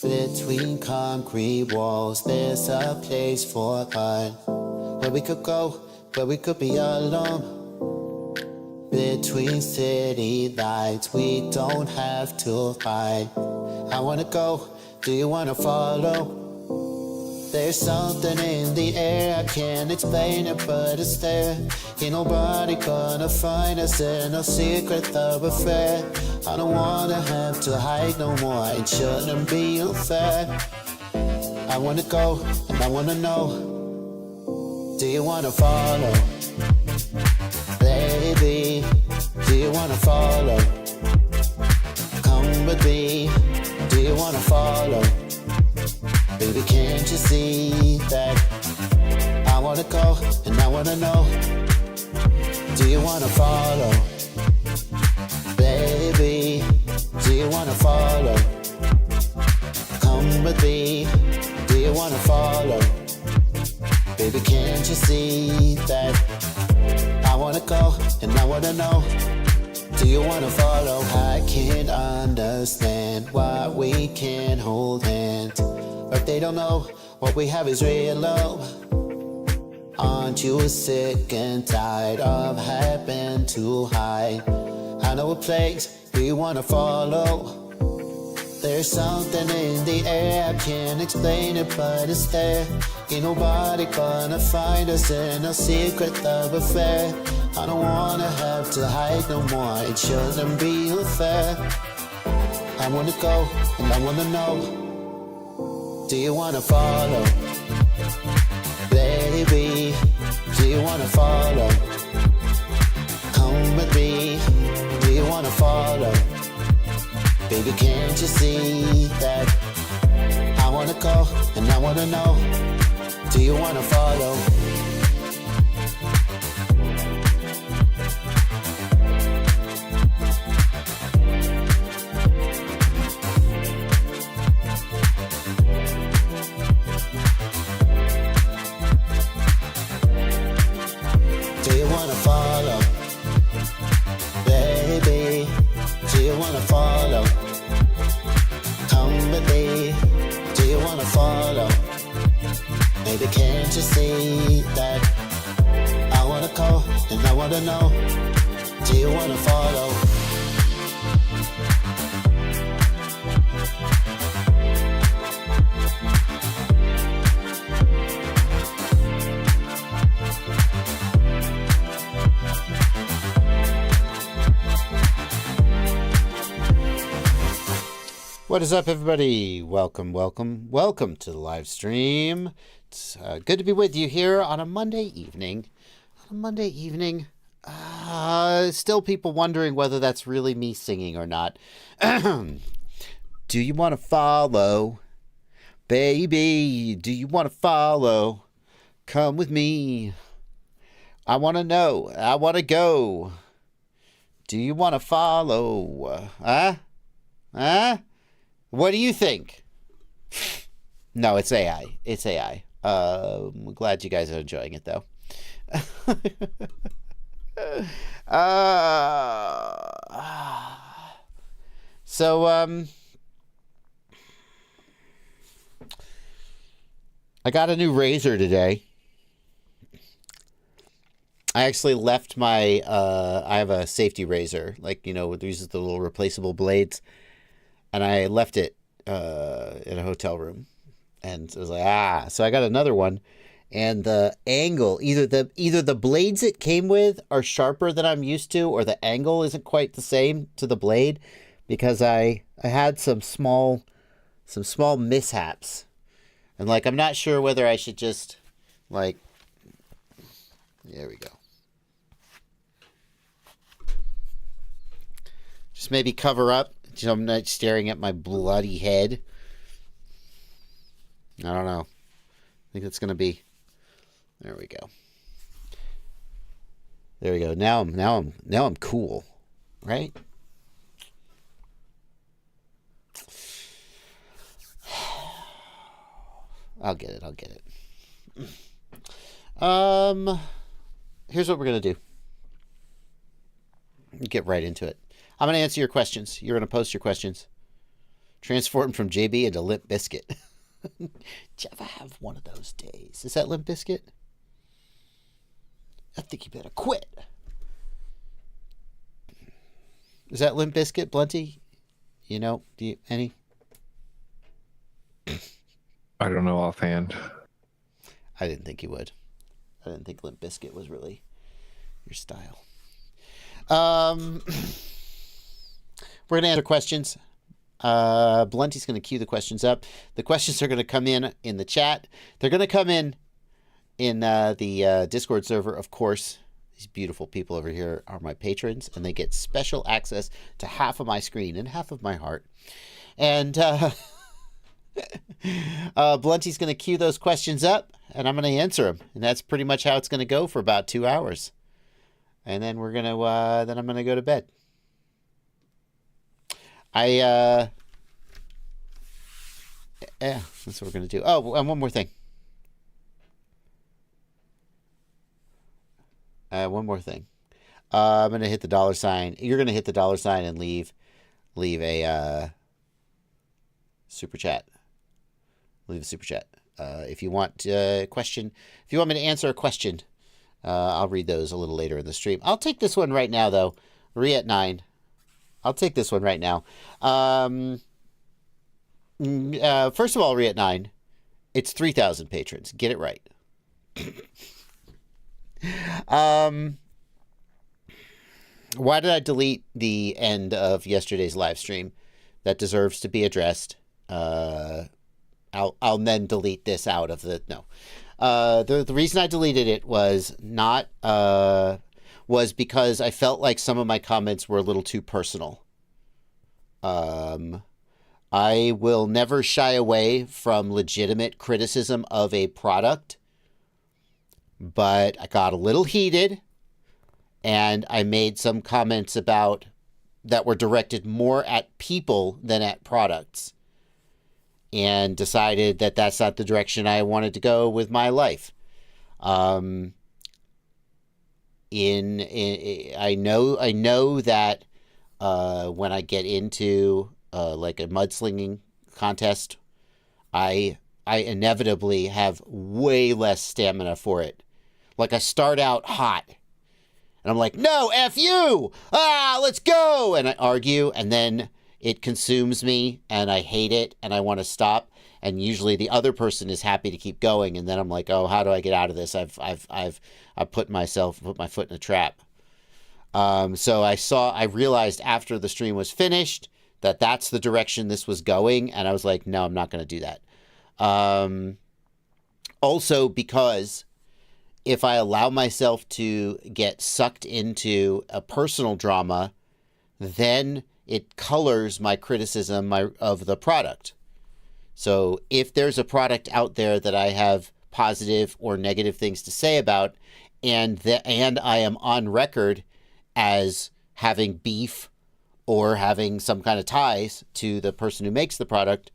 Between concrete walls, there's a place for us, where we could go, where we could be alone. Between city lights, we don't have to hide. I wanna go, do you wanna follow? There's something in the air, I can't explain it, but it's there. Ain't nobody gonna find us in no secret love affair. I don't wanna have to hide no more, it shouldn't be unfair. I wanna go, and I wanna know, do you wanna follow? Baby, do you wanna follow? Come with me, do you wanna follow? Baby, can't you see that I wanna go and I wanna know, do you wanna follow? Baby, do you wanna follow? Come with me, do you wanna follow? Baby, can't you see that I wanna go and I wanna know, do you wanna follow? I can't understand why we can't hold hands, but they don't know what we have is real love. Aren't you sick and tired of having to hide? I know a place, do you wanna follow? There's something in the air, I can't explain it, but it's there. Ain't nobody gonna find us in a secret love affair. I don't wanna have to hide no more, it shouldn't be unfair. I wanna go and I wanna know, do you wanna follow? Baby, do you wanna follow? Come with me, do you wanna follow? Baby, can't you see that I wanna go and I wanna know, do you wanna follow? Do you wanna follow? Baby, do you wanna follow? Come with me, do you wanna follow? Baby, can't you see that I wanna go and I wanna know, do you wanna follow? What is up, everybody? Welcome to the live stream. It's good to be with you here on a Monday evening. Still people wondering whether that's really me singing or not. Do you want to follow? Baby, do you want to follow? Come with me. I want to know. I want to go. Do you want to follow? Huh? What do you think? No, it's AI. It's AI. I'm glad you guys are enjoying it, though. I got a new razor today. I actually left my, I have a safety razor, like, you know, it uses the little replaceable blades. And I left it in a hotel room, and it was like, so I got another one, and the angle, either the blades it came with are sharper than I'm used to, or the angle isn't quite the same to the blade, because I had some small mishaps, and like I'm not sure whether I should just like, there we go, just maybe cover up. So I'm not staring at my bloody head. I don't know. I think it's gonna be. There we go. There we go. Now I'm cool, right? I'll get it. Here's what we're gonna do. Get right into it. I'm going to answer your questions. You're going to post your questions. Transformed from JB into Limp Bizkit. Did you ever have one of those days? Is that Limp Bizkit? I think you better quit. Is that Limp Bizkit, Blunty? You know, do you any? I don't know offhand. I didn't think you would. I didn't think Limp Bizkit was really your style. We're gonna answer questions. Blunty's gonna queue the questions up. The questions are gonna come in the chat. They're gonna come in the Discord server, of course. These beautiful people over here are my patrons, and they get special access to half of my screen and half of my heart. And Blunty's going to queue those questions up, and I'm going to answer them. And that's pretty much how it's going to go for about 2 hours. And then we're going to, then I'm going to go to bed. Yeah, that's what we're going to do. Oh, and one more thing. One more thing. I'm going to hit the $sign. You're going to hit the $sign and leave a super chat. Leave a super chat. If you want a question, if you want me to answer a question, I'll read those a little later in the stream. I'll take this one right now, though. Re at 9. I'll take this one right now. First of all, Re at 9. It's 3,000 patrons. Get it right. Why did I delete the end of yesterday's live stream? That deserves to be addressed. I'll then delete this out of the the reason I deleted it was not was because I felt like some of my comments were a little too personal. I will never shy away from legitimate criticism of a product. But I got a little heated, and I made some comments about that were directed more at people than at products, and decided that that's not the direction I wanted to go with my life. I know that when I get into like a mudslinging contest, I inevitably have way less stamina for it. Like, I start out hot, and I'm like, no, F you! Let's go! And I argue, and then it consumes me, and I hate it, and I want to stop, and usually the other person is happy to keep going, and then I'm like, oh, how do I get out of this? I've put my foot in a trap. So I realized after the stream was finished that that's the direction this was going, and I was like, no, I'm not going to do that. Also, because if I allow myself to get sucked into a personal drama, then it colors my criticism of the product. So if there's a product out there that I have positive or negative things to say about, and I am on record as having beef or having some kind of ties to the person who makes the product,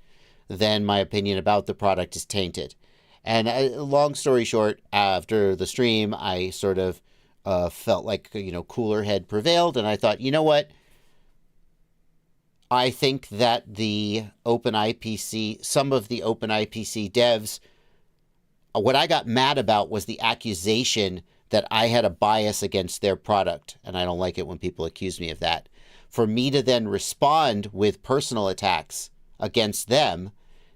then my opinion about the product is tainted. And long story short, after the stream, I sort of felt like, cooler head prevailed. And I thought, you know what? I think that some of the OpenIPC devs, what I got mad about was the accusation that I had a bias against their product. And I don't like it when people accuse me of that. For me to then respond with personal attacks against them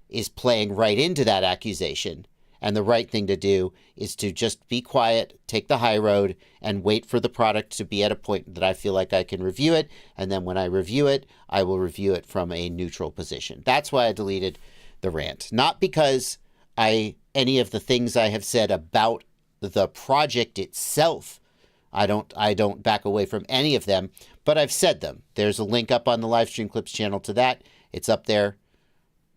is playing right into that accusation. And the right thing to do is to just be quiet, take the high road, and wait for the product to be at a point that I feel like I can review it. And then when I review it, I will review it from a neutral position. That's why I deleted the rant. Not because any of the things I have said about the project itself, I don't back away from any of them, but I've said them. There's a link up on the Livestream Clips channel to that. It's up there.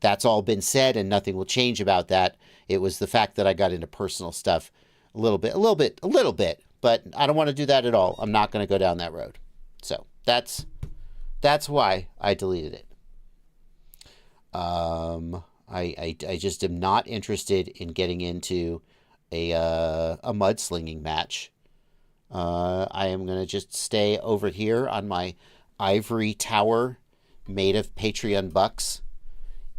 That's all been said, and nothing will change about that. It was the fact that I got into personal stuff a little bit, but I don't want to do that at all. I'm not going to go down that road. So that's why I deleted it. I just am not interested in getting into a mudslinging match. I am going to just stay over here on my ivory tower made of Patreon bucks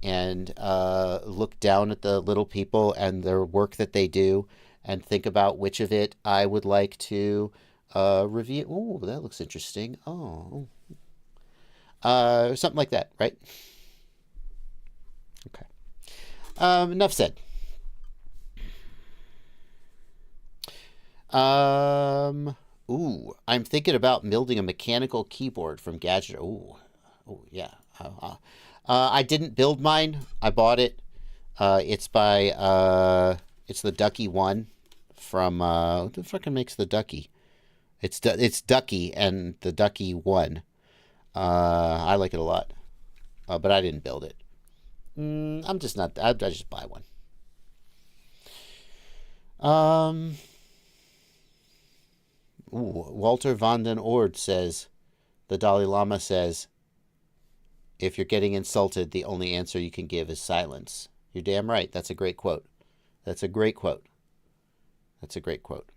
and look down at the little people and their work that they do and think about which of it I would like to review. Oh, that looks interesting. Oh. Something like that, right? Okay. Enough said. Ooh, I'm thinking about building a mechanical keyboard from Gadget. Ooh, yeah. I didn't build mine. I bought it. It's by it's the Ducky one from who the fucking makes the Ducky? It's Ducky and the Ducky one. I like it a lot, but I didn't build it. I'm just not. I just buy one. Ooh, Walter van den Oord says, the Dalai Lama says, if you're getting insulted, the only answer you can give is silence. You're damn right. That's a great quote. That's a great quote. That's a great quote.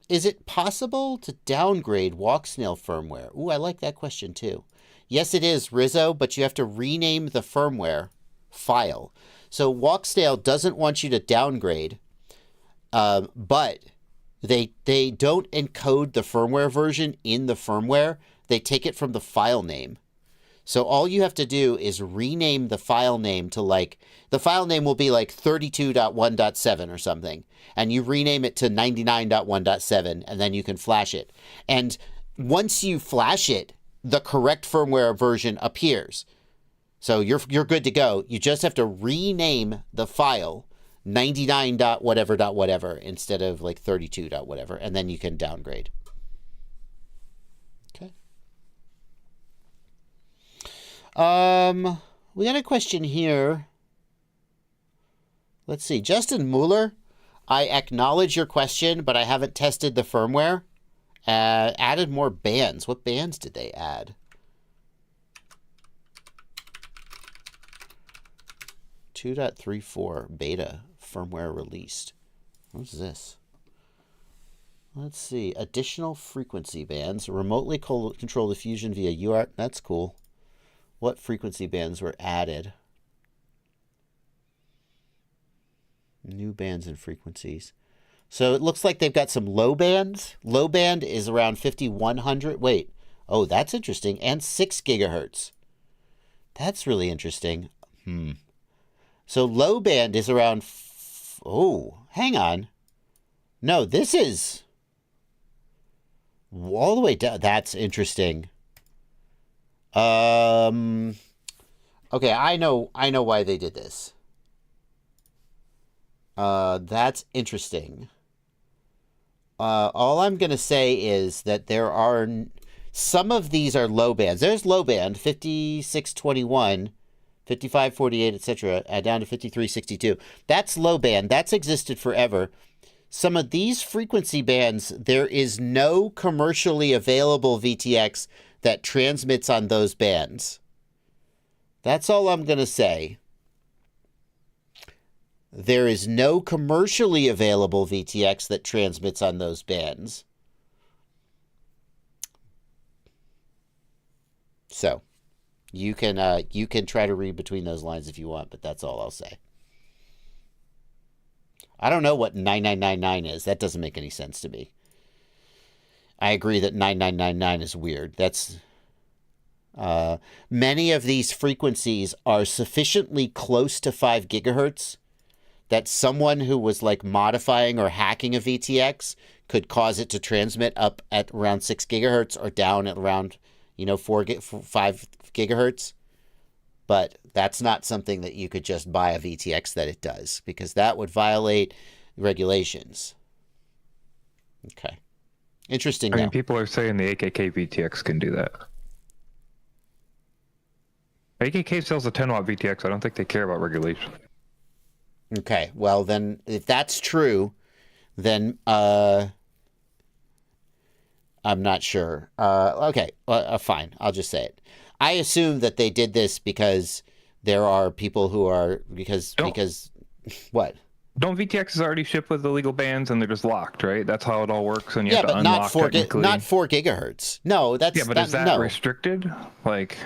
Is it possible to downgrade Walksnail firmware? Ooh, I like that question too. Yes, it is, Rizzo, but you have to rename the firmware file. So Walksnail doesn't want you to downgrade, but they don't encode the firmware version in the firmware. They take it from the file name. So all you have to do is rename the file name to like, the file name will be like 32.1.7 or something. And you rename it to 99.1.7 and then you can flash it. And once you flash it, the correct firmware version appears. So you're good to go. You just have to rename the file 99.whatever.whatever instead of like 32.whatever, and then you can downgrade. Okay. We got a question here. Let's see. Justin Mueller, I acknowledge your question, but I haven't tested the firmware. Added more bands. What bands did they add? 2.34 beta firmware released. What's this? Let's see. Additional frequency bands. Remotely control the fusion via UART. That's cool. What frequency bands were added? New bands and frequencies. So it looks like they've got some low bands. Low band is around 5100. Wait. Oh, that's interesting. And 6 gigahertz. That's really interesting. So low band is around... Oh, hang on. No, this is... all the way down. That's interesting. Okay, I know why they did this. That's interesting. All I'm going to say is that there are... some of these are low bands. There's low band, 5621, 5548, etc., down to 5362. That's low band. That's existed forever. Some of these frequency bands, there is no commercially available VTX that transmits on those bands. That's all I'm going to say. There is no commercially available VTX that transmits on those bands. So, you can try to read between those lines if you want, but that's all I'll say. I don't know what 9999 is. That doesn't make any sense to me. I agree that 9999 is weird. That's many of these frequencies are sufficiently close to 5 gigahertz that someone who was like modifying or hacking a VTX could cause it to transmit up at around 6 gigahertz or down at around 5 gigahertz. But that's not something that you could just buy a VTX that it does, because that would violate regulations. Okay. Interesting. I mean, people are saying the AKK VTX can do that. AKK sells a 10 watt VTX. I don't think they care about regulation. Okay. Well, then, if that's true, then I'm not sure. Okay. Fine. I'll just say it. I assume that they did this because there are people who are because what? Don't VTXs already ship with illegal bands and they're just locked, right? That's how it all works, and you have to but unlock not 4 gigahertz. No, that's but is that restricted? Like,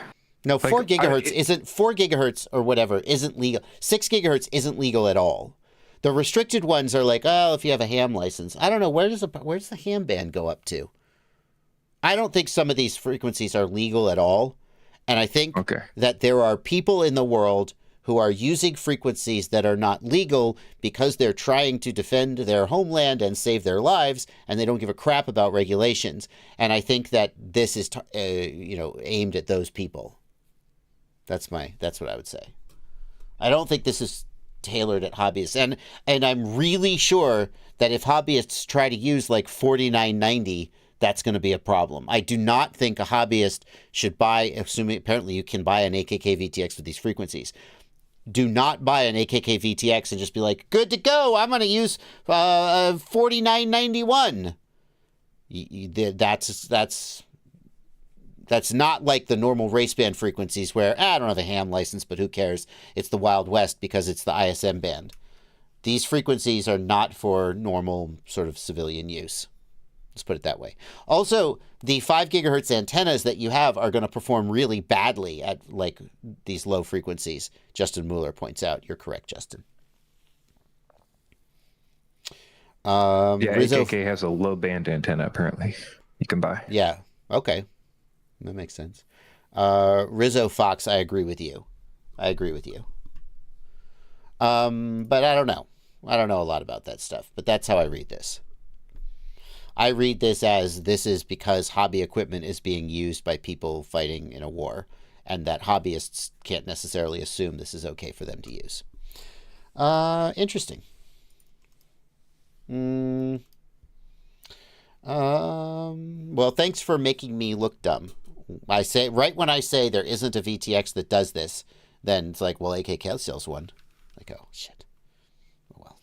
No, Like, 4 gigahertz isn't 4 gigahertz or whatever isn't legal. 6 gigahertz isn't legal at all. The restricted ones are like, oh, if you have a ham license. I don't know, where's the ham band go up to? I don't think some of these frequencies are legal at all. And I think Okay. that there are people in the world who are using frequencies that are not legal because they're trying to defend their homeland and save their lives, and they don't give a crap about regulations. And I think that this is, aimed at those people. That's what I would say. I don't think this is tailored at hobbyists. And I'm really sure that if hobbyists try to use like 4990, that's going to be a problem. I do not think a hobbyist should buy, assuming apparently you can buy an AKK VTX with these frequencies. Do not buy an AKK VTX and just be like, good to go, I'm going to use 4991. That's not like the normal race band frequencies where, I don't have a ham license, but who cares? It's the Wild West because it's the ISM band. These frequencies are not for normal sort of civilian use. Let's put it that way. Also, the 5 gigahertz antennas that you have are going to perform really badly at like these low frequencies. Justin Mueller points out. You're correct, Justin. Rizzo, AKK has a low band antenna apparently. You can buy. Yeah. Okay. That makes sense. Rizzo Fox, I agree with you. But I don't know. I don't know a lot about that stuff, but that's how I read this. I read this as this is because hobby equipment is being used by people fighting in a war, and that hobbyists can't necessarily assume this is okay for them to use. Interesting. Well, thanks for making me look dumb. I say right when I say there isn't a VTX that does this, then it's like, well, AKK sells one. Like, oh shit. Oh well.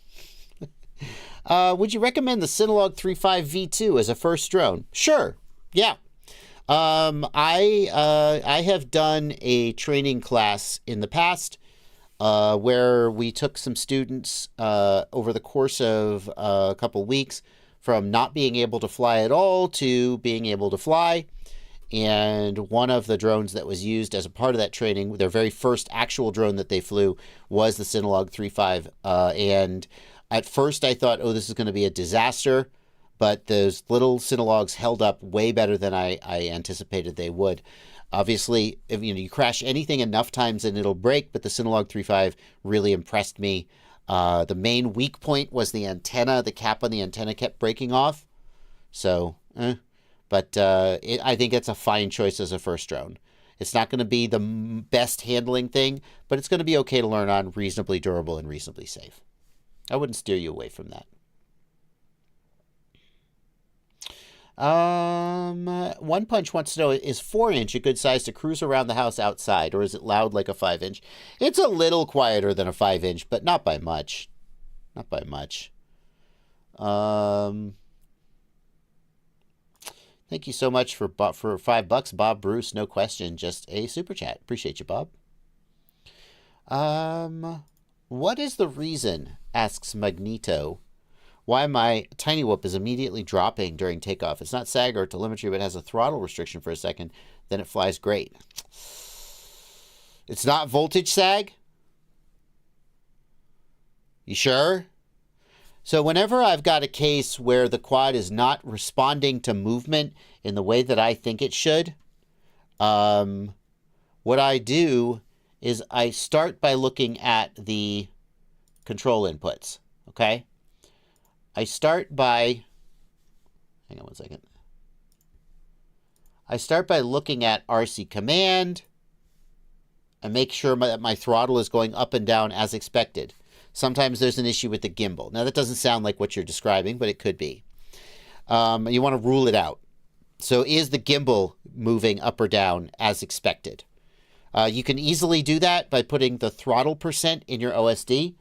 Would you recommend the Synolog 3.5 V2 as a first drone? Sure. Yeah. I have done a training class in the past where we took some students over the course of a couple weeks from not being able to fly at all to being able to fly. And one of the drones that was used as a part of that training, their very first actual drone that they flew, was the Synolog 3.5. And at first I thought, oh, this is going to be a disaster. But those little Synologs held up way better than I anticipated they would. Obviously, if you crash anything enough times and it'll break, but the Synolog 3.5 really impressed me. The main weak point was the antenna. The cap on the antenna kept breaking off. So, But I think it's a fine choice as a first drone. It's not going to be the best handling thing, but it's going to be okay to learn on, reasonably durable and reasonably safe. I wouldn't steer you away from that. One Punch wants to know, is 4-inch a good size to cruise around the house outside, or is it loud like a 5-inch? It's a little quieter than a 5-inch, but not by much. Not by much. Thank you so much for $5, Bob Bruce. No question, just a super chat. Appreciate you, Bob. What is the reason, asks Magneto, why my Tiny Whoop is immediately dropping during takeoff? It's not SAG or telemetry, but has a throttle restriction for a second. Then it flies great. It's not voltage sag? You sure? So whenever I've got a case where the quad is not responding to movement in the way that I think it should, what I do is I start by looking at the control inputs, okay? I start by, hang on one second. I start by looking at RC command and make sure that my throttle is going up and down as expected. Sometimes there's an issue with the gimbal. Now, that doesn't sound like what you're describing, but it could be. You want to rule it out. So is the gimbal moving up or down as expected? You can easily do that by putting the throttle percent in your OSD.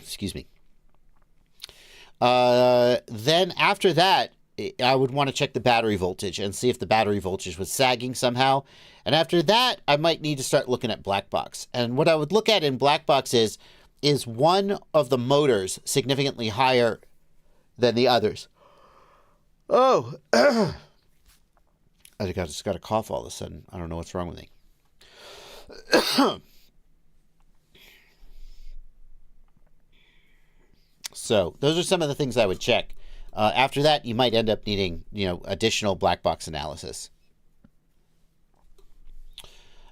Excuse me. Then after that, I would want to check the battery voltage and see if the battery voltage was sagging somehow. And after that, I might need to start looking at black box. And what I would look at in black box is one of the motors significantly higher than the others. Oh, I just got a cough all of a sudden. I don't know what's wrong with me. So those are some of the things I would check. After that, you might end up needing, additional black box analysis.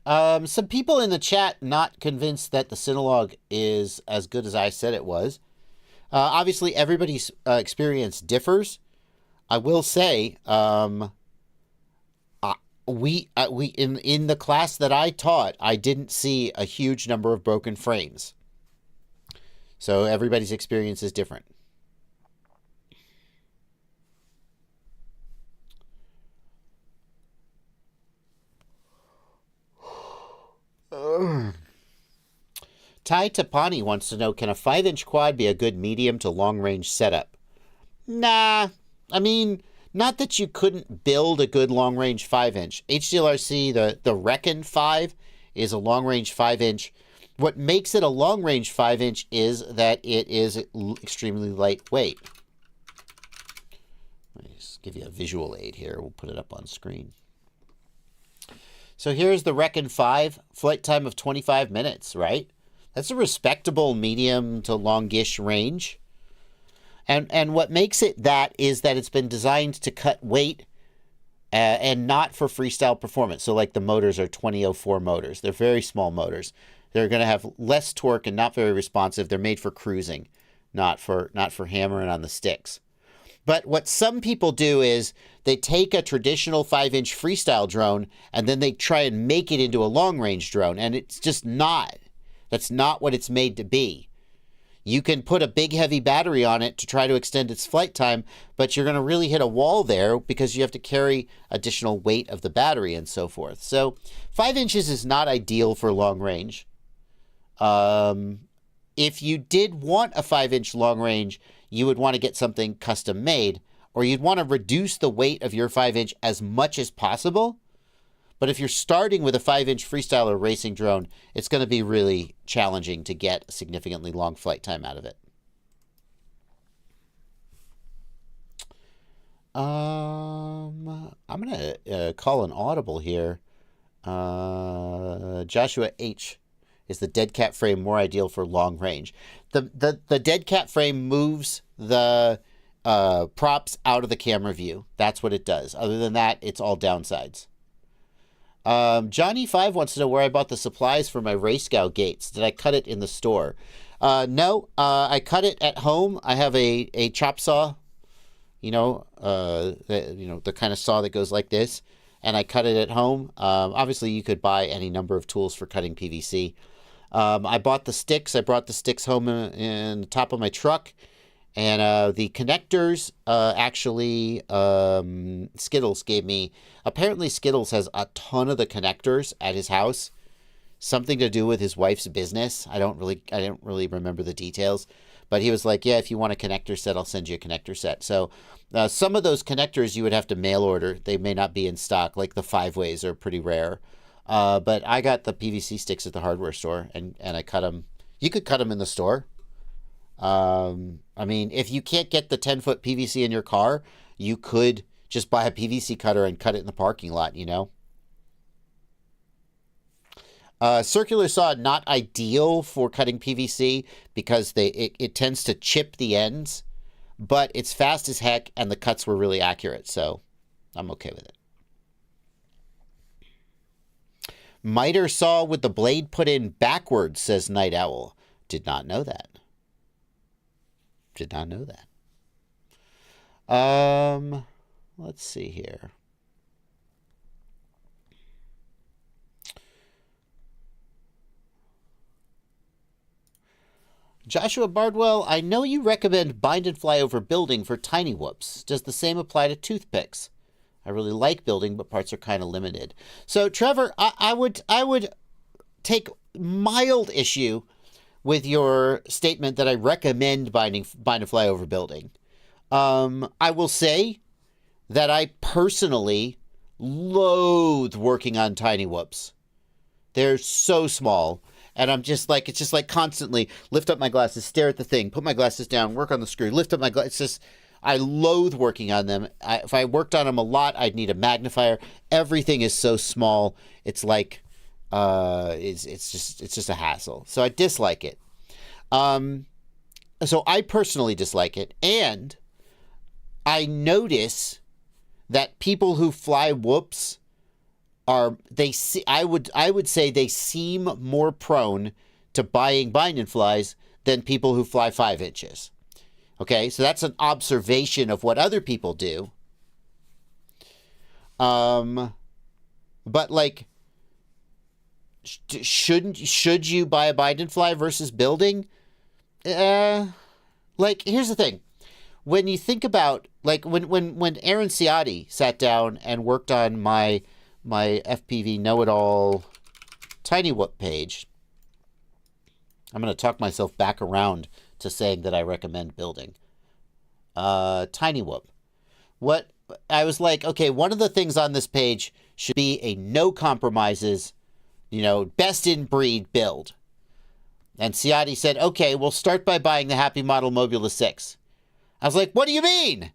Some people in the chat not convinced that the Synolog is as good as I said it was. Obviously, everybody's experience differs. I will say, we in the class that I taught, I didn't see a huge number of broken frames. So everybody's experience is different. Ty Tapani wants to know, can a 5-inch quad be a good medium to long-range setup? Nah. I mean, not that you couldn't build a good long-range 5-inch. HDLRC, the Reckon 5 is a long-range 5-inch. What makes it a long-range 5-inch is that it is extremely lightweight. Let me just give you a visual aid here. We'll put it up on screen. So here's the Reckon 5, flight time of 25 minutes, right? That's a respectable medium to longish range. And what makes it that is that it's been designed to cut weight and not for freestyle performance. So like the motors are 2004 motors. They're very small motors. They're going to have less torque and not very responsive. They're made for cruising, not for hammering on the sticks. But what some people do is they take a traditional 5-inch freestyle drone and then they try and make it into a long-range drone. And it's just not. That's not what it's made to be. You can put a big heavy battery on it to try to extend its flight time, but you're going to really hit a wall there because you have to carry additional weight of the battery and so forth. So 5 inches is not ideal for long range. If you did want a 5-inch long range, you would want to get something custom made, or you'd want to reduce the weight of your 5-inch as much as possible. But if you're starting with a 5-inch freestyle or racing drone, it's going to be really challenging to get a significantly long flight time out of it. I'm going to call an audible here. Joshua H. Is the dead cat frame more ideal for long range? The dead cat frame moves the props out of the camera view. That's what it does. Other than that, it's all downsides. Johnny 5 wants to know where I bought the supplies for my Racegow gates. Did I cut it in the store? No, I cut it at home. I have a chop saw, the kind of saw that goes like this, and I cut it at home. Obviously, you could buy any number of tools for cutting PVC. I bought the sticks. I brought the sticks home in the top of my truck. And the connectors, actually, Skittles gave me. Apparently, Skittles has a ton of the connectors at his house. Something to do with his wife's business. I don't really remember the details. But he was like, yeah, if you want a connector set, I'll send you a connector set. So some of those connectors you would have to mail order. They may not be in stock. Like the 5-ways are pretty rare. But I got the PVC sticks at the hardware store, and I cut them. You could cut them in the store. I mean, if you can't get the 10-foot PVC in your car, you could just buy a PVC cutter and cut it in the parking lot, Circular saw, not ideal for cutting PVC because it tends to chip the ends, but it's fast as heck and the cuts were really accurate, so I'm okay with it. Miter saw with the blade put in backwards, says Night Owl. Did not know that. Did not know that. Let's see here. Joshua Bardwell, I know you recommend bind and fly over building for tiny whoops. Does the same apply to toothpicks? I really like building, but parts are kind of limited. So, Trevor, I would take mild issue with your statement that I recommend bind and fly over building. I will say that I personally loathe working on tiny whoops. They're so small. And I'm just like, it's just like constantly lift up my glasses, stare at the thing, put my glasses down, work on the screw, lift up my glasses. It's just, I loathe working on them. If I worked on them a lot, I'd need a magnifier. Everything is so small. It's like, it's just a hassle. So I dislike it. So I personally dislike it. And I notice that people who fly whoops I would say they seem more prone to buying bind and flies than people who fly 5 inches. Okay, so that's an observation of what other people do. But like, should you buy a bind and fly versus building? Like, here's the thing. When you think about, like, when Aaron Ciotti sat down and worked on my FPV know-it-all tiny whoop page, I'm going to talk myself back around to saying that I recommend building. Tiny whoop. What I was like, okay, one of the things on this page should be a no compromises, best in breed build. And Ciotti said, okay, we'll start by buying the Happy Model Mobula 6. I was like, what do you mean?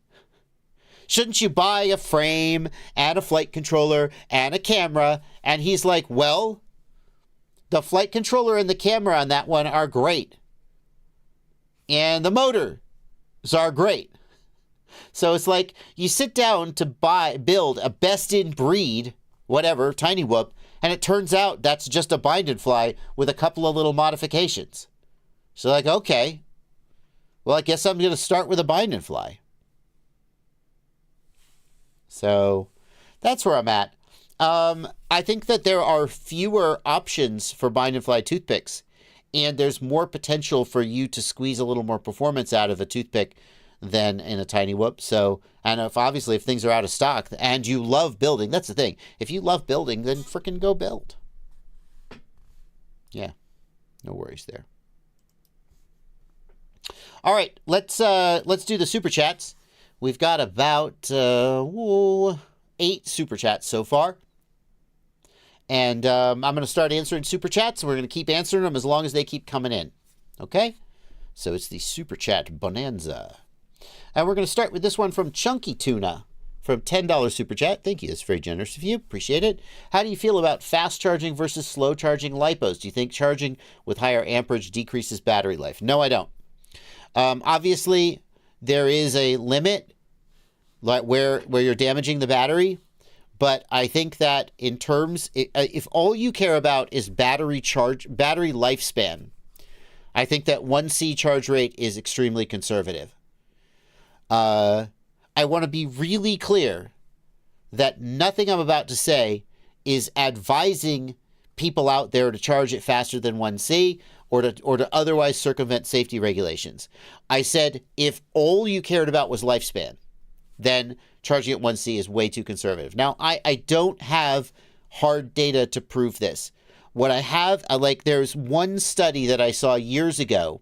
Shouldn't you buy a frame and a flight controller and a camera? And he's like, well, the flight controller and the camera on that one are great. And the motors are great. So it's like you sit down to build a best in breed, whatever, tiny whoop, and it turns out that's just a bind and fly with a couple of little modifications. So like, okay, well, I guess I'm going to start with a bind and fly. So that's where I'm at. I think that there are fewer options for bind and fly toothpicks, and there's more potential for you to squeeze a little more performance out of a toothpick than in a tiny whoop. So, and obviously if things are out of stock and you love building, that's the thing. If you love building, then frickin' go build. Yeah, no worries there. All right, let's do the super chats. We've got about 8 super chats so far. And I'm going to start answering super chats. We're going to keep answering them as long as they keep coming in. Okay? So it's the super chat bonanza. And we're going to start with this one from Chunky Tuna from $10 super chat. Thank you. That's very generous of you. Appreciate it. How do you feel about fast charging versus slow charging LiPos? Do you think charging with higher amperage decreases battery life? No, I don't. Obviously, there is a limit like where you're damaging the battery. But I think that in terms, if all you care about is battery lifespan, I think that 1C charge rate is extremely conservative. I want to be really clear that nothing I'm about to say is advising people out there to charge it faster than 1C or to otherwise circumvent safety regulations. I said if all you cared about was lifespan, then charging at 1C is way too conservative. Now, I don't have hard data to prove this. What I have, there's one study that I saw years ago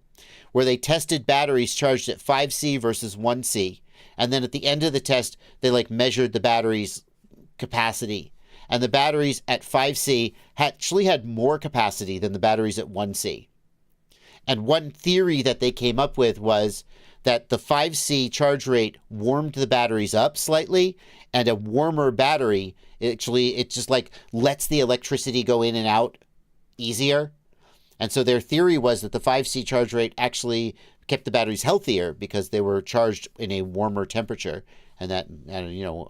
where they tested batteries charged at 5C versus 1C. And then at the end of the test, they measured the battery's capacity. And the batteries at 5C actually had more capacity than the batteries at 1C. And one theory that they came up with was that the 5C charge rate warmed the batteries up slightly, and a warmer battery, it just lets the electricity go in and out easier. And so their theory was that the 5C charge rate actually kept the batteries healthier because they were charged in a warmer temperature. And that,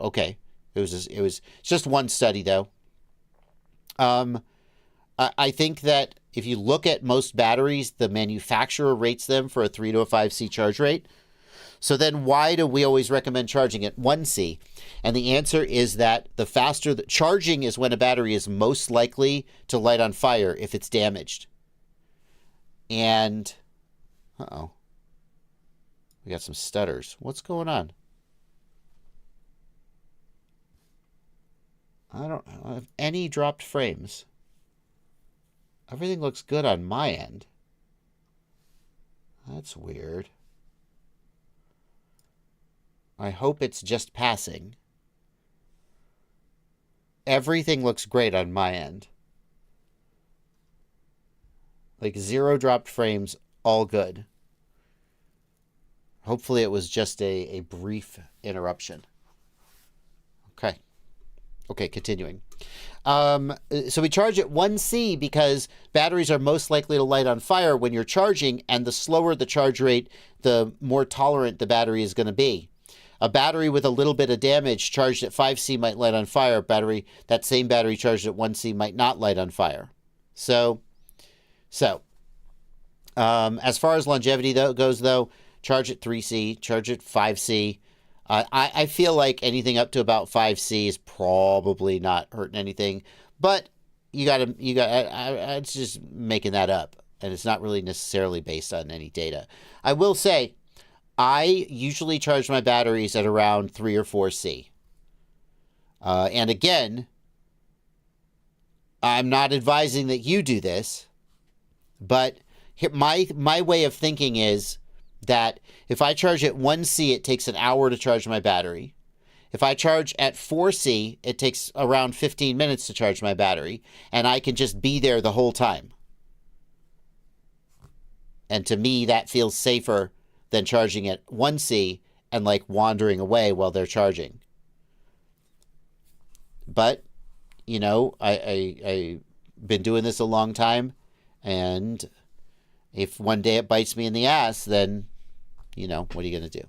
okay. It's just one study though. I think that if you look at most batteries, the manufacturer rates them for a 3 to a 5C charge rate. So then why do we always recommend charging at 1C? And the answer is that the faster the charging is when a battery is most likely to light on fire if it's damaged. And, we got some stutters. What's going on? I don't have any dropped frames. Everything looks good on my end. That's weird. I hope it's just passing. everything looks great on my end. Like 0 dropped frames, all good. Hopefully it was just a brief interruption. Okay, continuing. So we charge at 1C because batteries are most likely to light on fire when you're charging, and the slower the charge rate, the more tolerant the battery is going to be. A battery with a little bit of damage charged at 5C might light on fire. That same battery charged at 1C might not light on fire. So as far as longevity goes, charge at 3C, charge at 5C. I feel like anything up to about 5C is probably not hurting anything, but it's just making that up, and it's not really necessarily based on any data. I will say, I usually charge my batteries at around 3 or 4C. And again, I'm not advising that you do this, but my way of thinking is that if I charge at 1C, it takes an hour to charge my battery. If I charge at 4C, it takes around 15 minutes to charge my battery, and I can just be there the whole time. And to me, that feels safer than charging at 1C and like wandering away while they're charging. But, you know, I've been doing this a long time, and if one day it bites me in the ass, then, you know, what are you going to do?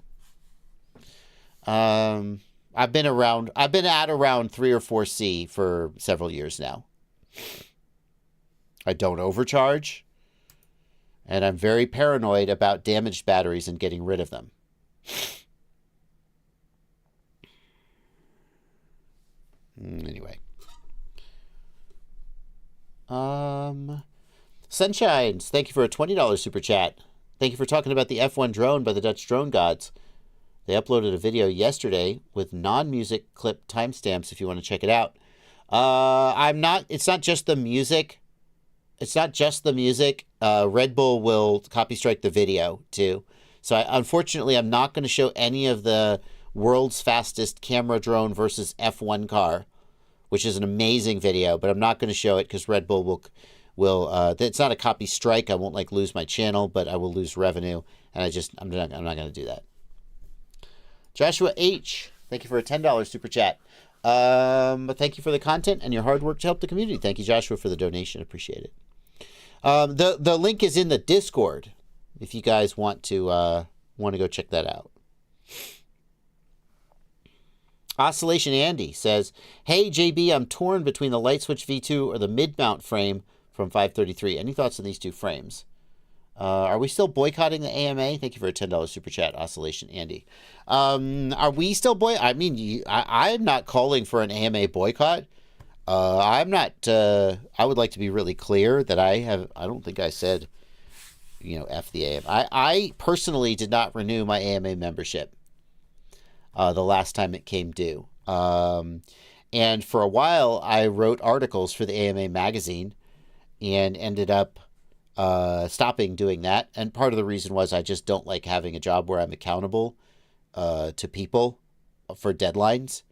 I've been at around 3 or 4C for several years now. I don't overcharge, and I'm very paranoid about damaged batteries and getting rid of them. Anyway. Sunshines, thank you for a $20 super chat. Thank you for talking about the F1 drone by the Dutch Drone Gods. They uploaded a video yesterday with non-music clip timestamps if you want to check it out. It's not just the music. Red Bull will copy strike the video too. So unfortunately, I'm not going to show any of the world's fastest camera drone versus F1 car, which is an amazing video, but I'm not going to show it because Red Bull will it's not a copy strike. I won't like lose my channel, but I will lose revenue, and I'm not going to do that. Joshua H, thank you for a $10 super chat. But thank you for the content and your hard work to help the community. Thank you, Joshua, for the donation. Appreciate it. The link is in the Discord if you guys want to go check that out. Oscillation Andy says, "Hey JB, I'm torn between the light switch V2 or the mid mount frame from 533. Any thoughts on these two frames? Are we still boycotting the AMA?" Thank you for a $10 super chat, Oscillation Andy. Are we still I'm not calling for an AMA boycott. I'm not. I would like to be really clear that I don't think I said, F the AMA. I personally did not renew my AMA membership the last time it came due. And for a while, I wrote articles for the AMA magazine and ended up stopping doing that. And part of the reason was I just don't like having a job where I'm accountable to people for deadlines.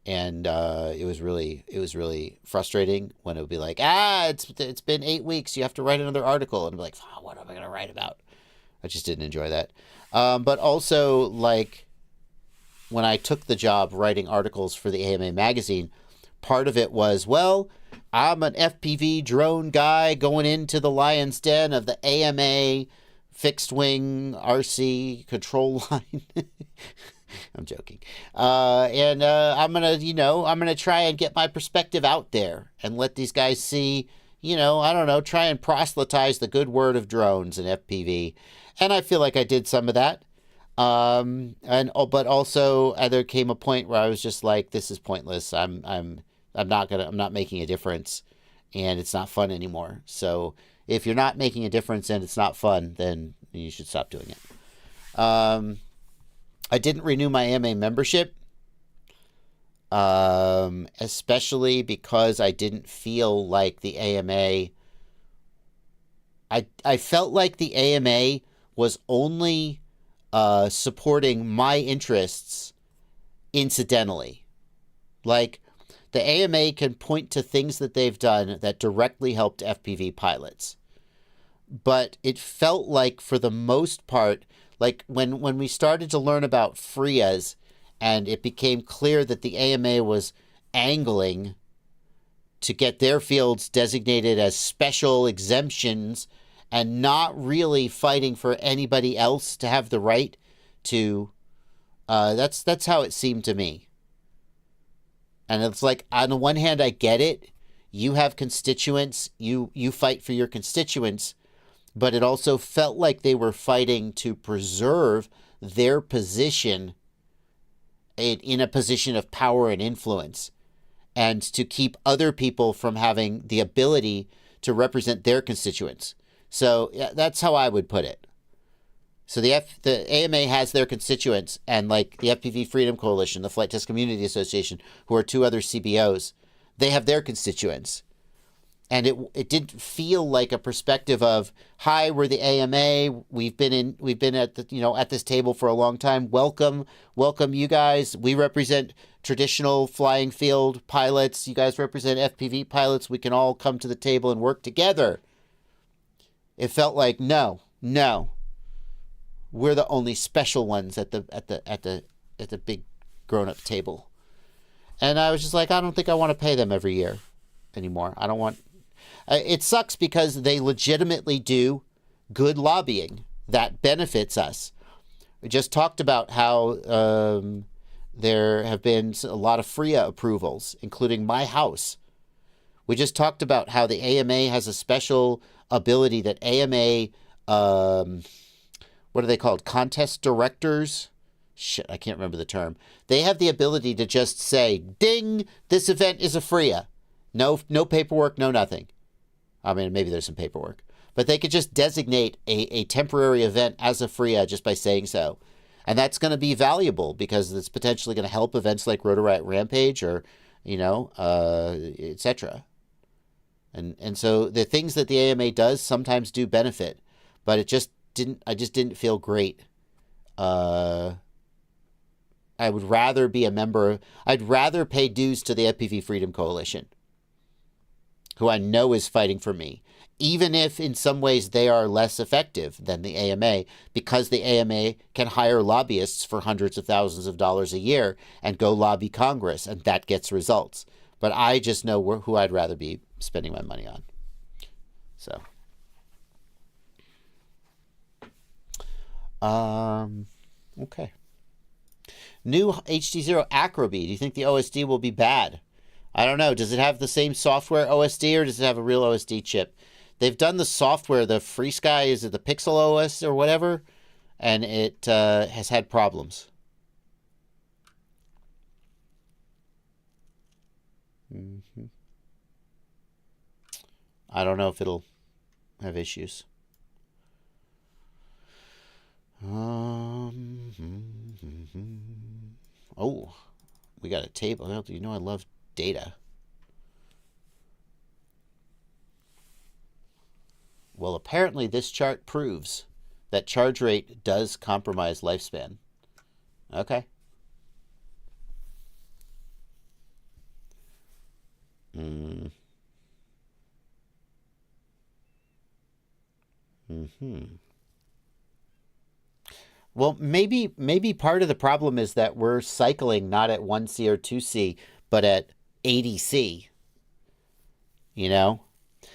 And it was really frustrating when it would be like, it's been 8 weeks, you have to write another article, and I'd be like, what am I going to write about? I just didn't enjoy that. But also, like, when I took the job writing articles for the AMA magazine, part of it was, well, I'm an FPV drone guy going into the lion's den of the AMA fixed wing RC control line. I'm joking. And I'm gonna try and get my perspective out there and let these guys see, try and proselytize the good word of drones and FPV. And I feel like I did some of that. But also there came a point where I was just like, this is pointless. I'm not making a difference, and it's not fun anymore. So if you're not making a difference and it's not fun, then you should stop doing it. I didn't renew my AMA membership, especially because I didn't feel like the AMA. I felt like the AMA was only supporting my interests incidentally. Like, The AMA can point to things that they've done that directly helped FPV pilots. But it felt like, for the most part, like when we started to learn about FRIAs, and it became clear that the AMA was angling to get their fields designated as special exemptions and not really fighting for anybody else to have the right to, that's how it seemed to me. And it's like, on the one hand, I get it. You have constituents, you fight for your constituents, but it also felt like they were fighting to preserve their position in a position of power and influence, and to keep other people from having the ability to represent their constituents. So yeah, that's how I would put it. So the AMA has their constituents, and like the FPV Freedom Coalition, the Flight Test Community Association, who are two other CBOs, they have their constituents. And it didn't feel like a perspective of, hi, we're the AMA. We've been at the, at this table for a long time. Welcome you guys. We represent traditional flying field pilots. You guys represent FPV pilots. We can all come to the table and work together. It felt like, no. We're the only special ones at the big grown-up table. And I was just like, I don't think I want to pay them every year anymore. I don't want. It sucks because they legitimately do good lobbying that benefits us. We just talked about how there have been a lot of FRIA approvals, including my house. We just talked about how the AMA has a special ability that AMA, what are they called? Contest directors? Shit, I can't remember the term. They have the ability to just say, ding, this event is a FRIA. No paperwork, no nothing. I mean, maybe there's some paperwork. But they could just designate a temporary event as a FRIA just by saying so. And that's going to be valuable because it's potentially going to help events like Rotor Riot Rampage or, etc. And so the things that the AMA does sometimes do benefit, but I just didn't feel great. I would rather be a member. I'd rather pay dues to the FPV Freedom Coalition, who I know is fighting for me, even if in some ways they are less effective than the AMA, because the AMA can hire lobbyists for hundreds of thousands of dollars a year and go lobby Congress, and that gets results. But I just know who I'd rather be spending my money on. So, okay. New HD0 Acroby. Do you think the OSD will be bad? I don't know. Does it have the same software OSD, or does it have a real OSD chip? They've done the software, the FreeSky, is it the Pixel OS or whatever? And it has had problems. I don't know if it'll have issues. Oh, we got a table. You know I love data. Well, apparently this chart proves that charge rate does compromise lifespan. Okay. Well, maybe part of the problem is that we're cycling not at 1C or 2C, but at 80C.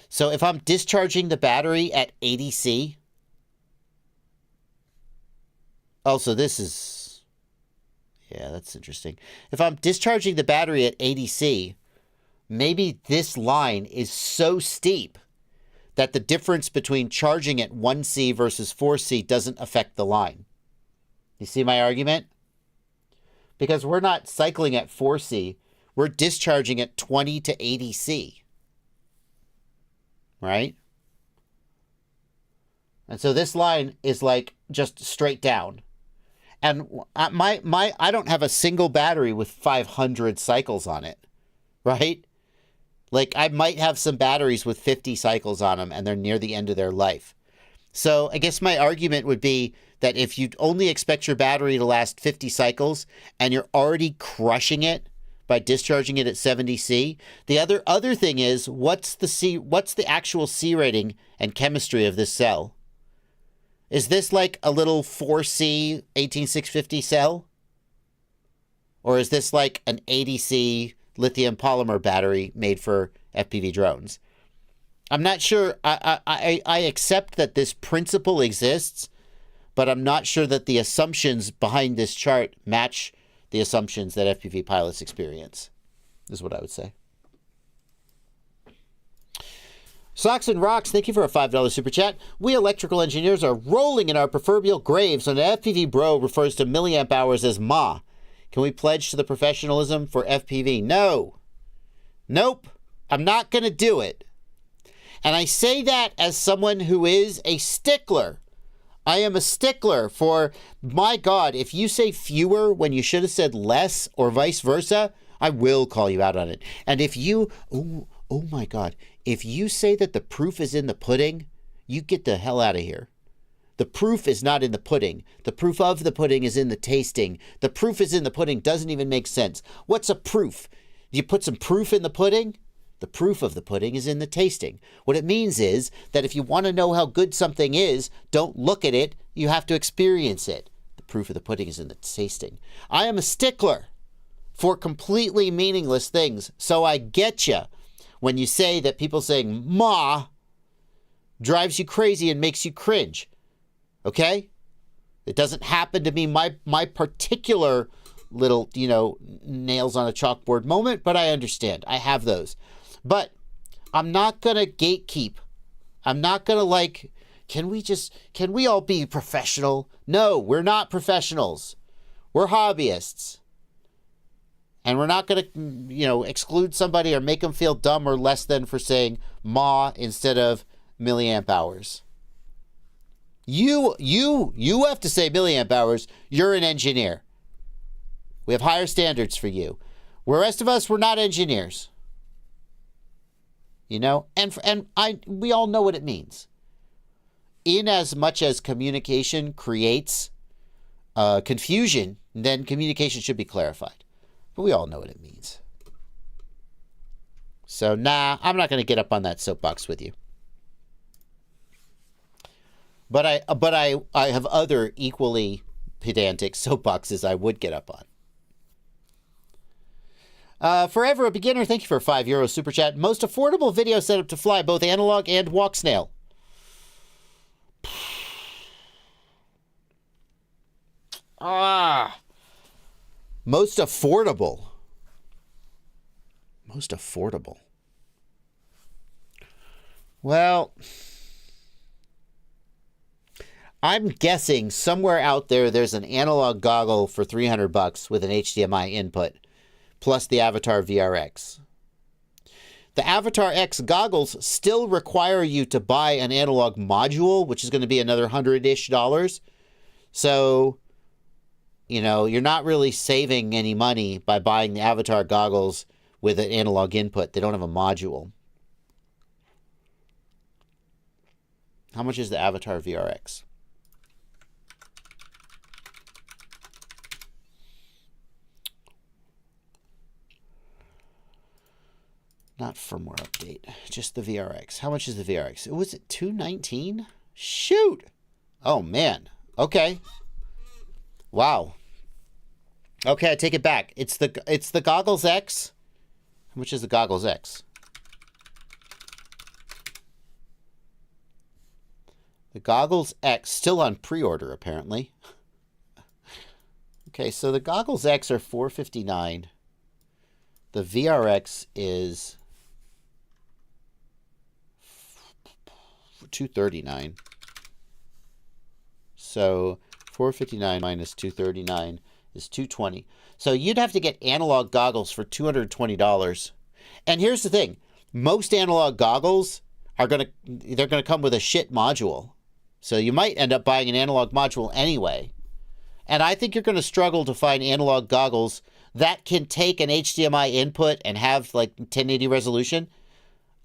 So if I'm discharging the battery at 80C, also this is, yeah, that's interesting. If I'm discharging the battery at 80C, maybe this line is so steep that the difference between charging at 1C versus 4C doesn't affect the line. You see my argument? Because we're not cycling at 4C, we're discharging at 20 to 80C. Right? And so this line is like just straight down. And I don't have a single battery with 500 cycles on it. Right? Like I might have some batteries with 50 cycles on them and they're near the end of their life. So I guess my argument would be that if you only expect your battery to last 50 cycles and you're already crushing it by discharging it at 70C. The other thing is, what's the actual C rating and chemistry of this cell? Is this like a little 4C 18650 cell? Or is this like an 80C lithium polymer battery made for FPV drones? I'm not sure. I accept that this principle exists, but I'm not sure that the assumptions behind this chart match the assumptions that FPV pilots experience, is what I would say. Socks and Rocks, thank you for a $5 super chat. We electrical engineers are rolling in our proverbial graves when an FPV bro refers to milliamp hours as Ma. Can we pledge to the professionalism for FPV? No. Nope. I'm not going to do it. And I say that as someone who is a stickler. I am a stickler for, my God, if you say fewer when you should have said less or vice versa, I will call you out on it. And if you, oh my God, if you say that the proof is in the pudding, you get the hell out of here. The proof is not in the pudding. The proof of the pudding is in the tasting. The proof is in the pudding doesn't even make sense. What's a proof? You put some proof in the pudding? The proof of the pudding is in the tasting. What it means is that if you want to know how good something is, don't look at it. You have to experience it. The proof of the pudding is in the tasting. I am a stickler for completely meaningless things. So I get you when you say that people saying Ma drives you crazy and makes you cringe. Okay? It doesn't happen to be my particular little, nails on a chalkboard moment, but I understand. I have those. But I'm not going to gatekeep. I'm not going to can we all be professional? No, we're not professionals. We're hobbyists. And we're not going to, exclude somebody or make them feel dumb or less than for saying Ma instead of milliamp hours. You have to say milliamp hours. You're an engineer. We have higher standards for you. The rest of us, we're not engineers. We all know what it means. In as much as communication creates confusion, then communication should be clarified. But we all know what it means. So, nah, I'm not going to get up on that soapbox with you. But I have other equally pedantic soapboxes I would get up on. Forever a Beginner, thank you for a €5 super chat. Most affordable video setup to fly both analog and walk snail. Most affordable. Most affordable. Well, I'm guessing somewhere out there's an analog goggle for $300 with an HDMI input, plus the Avatar VRX. The Avatar X goggles still require you to buy an analog module, which is going to be another $100-ish. So, you're not really saving any money by buying the Avatar goggles with an analog input. They don't have a module. How much is the Avatar VRX? Not firmware update, just the VRX. How much is the VRX? Was it $219? Shoot! Oh, man. Okay. Wow. Okay, I take it back. It's the Goggles X. How much is the Goggles X? The Goggles X, still on pre-order, apparently. Okay, so the Goggles X are $459. The VRX is $239. So $459 minus $239 is $220. So you'd have to get analog goggles for $220. And here's the thing: most analog goggles they're gonna come with a shit module. So you might end up buying an analog module anyway. And I think you're going to struggle to find analog goggles that can take an HDMI input and have like 1080 resolution.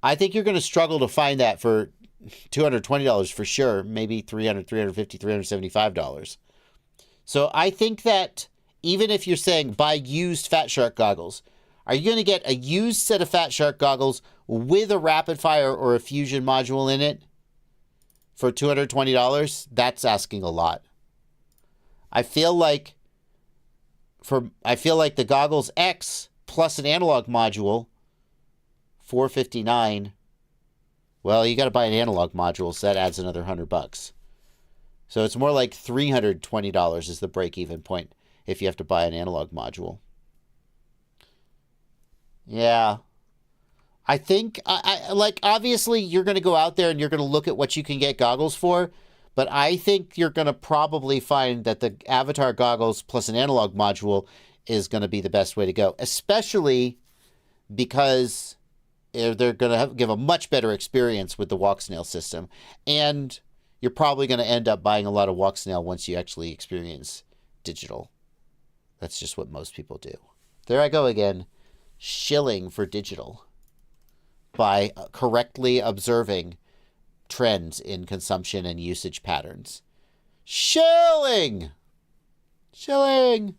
I think you're going to struggle to find that for $220 for sure, maybe $300, $350, $375. So I think that even if you're saying buy used Fat Shark goggles, Are you going to get a used set of Fat Shark goggles with a rapid fire or a fusion module in it for $220? That's asking a lot. I feel like the Goggles X plus an analog module, $459. Well, you got to buy an analog module, so that adds another $100. So it's more like $320 is the break-even point if you have to buy an analog module. Yeah. I think, like, obviously you're going to go out there and you're going to look at what you can get goggles for, but I think you're going to probably find that the Avatar goggles plus an analog module is going to be the best way to go, especially because they're going to give a much better experience with the Walksnail system. And you're probably going to end up buying a lot of Walksnail once you actually experience digital. That's just what most people do. There I go again, shilling for digital by correctly observing trends in consumption and usage patterns. Shilling! Shilling!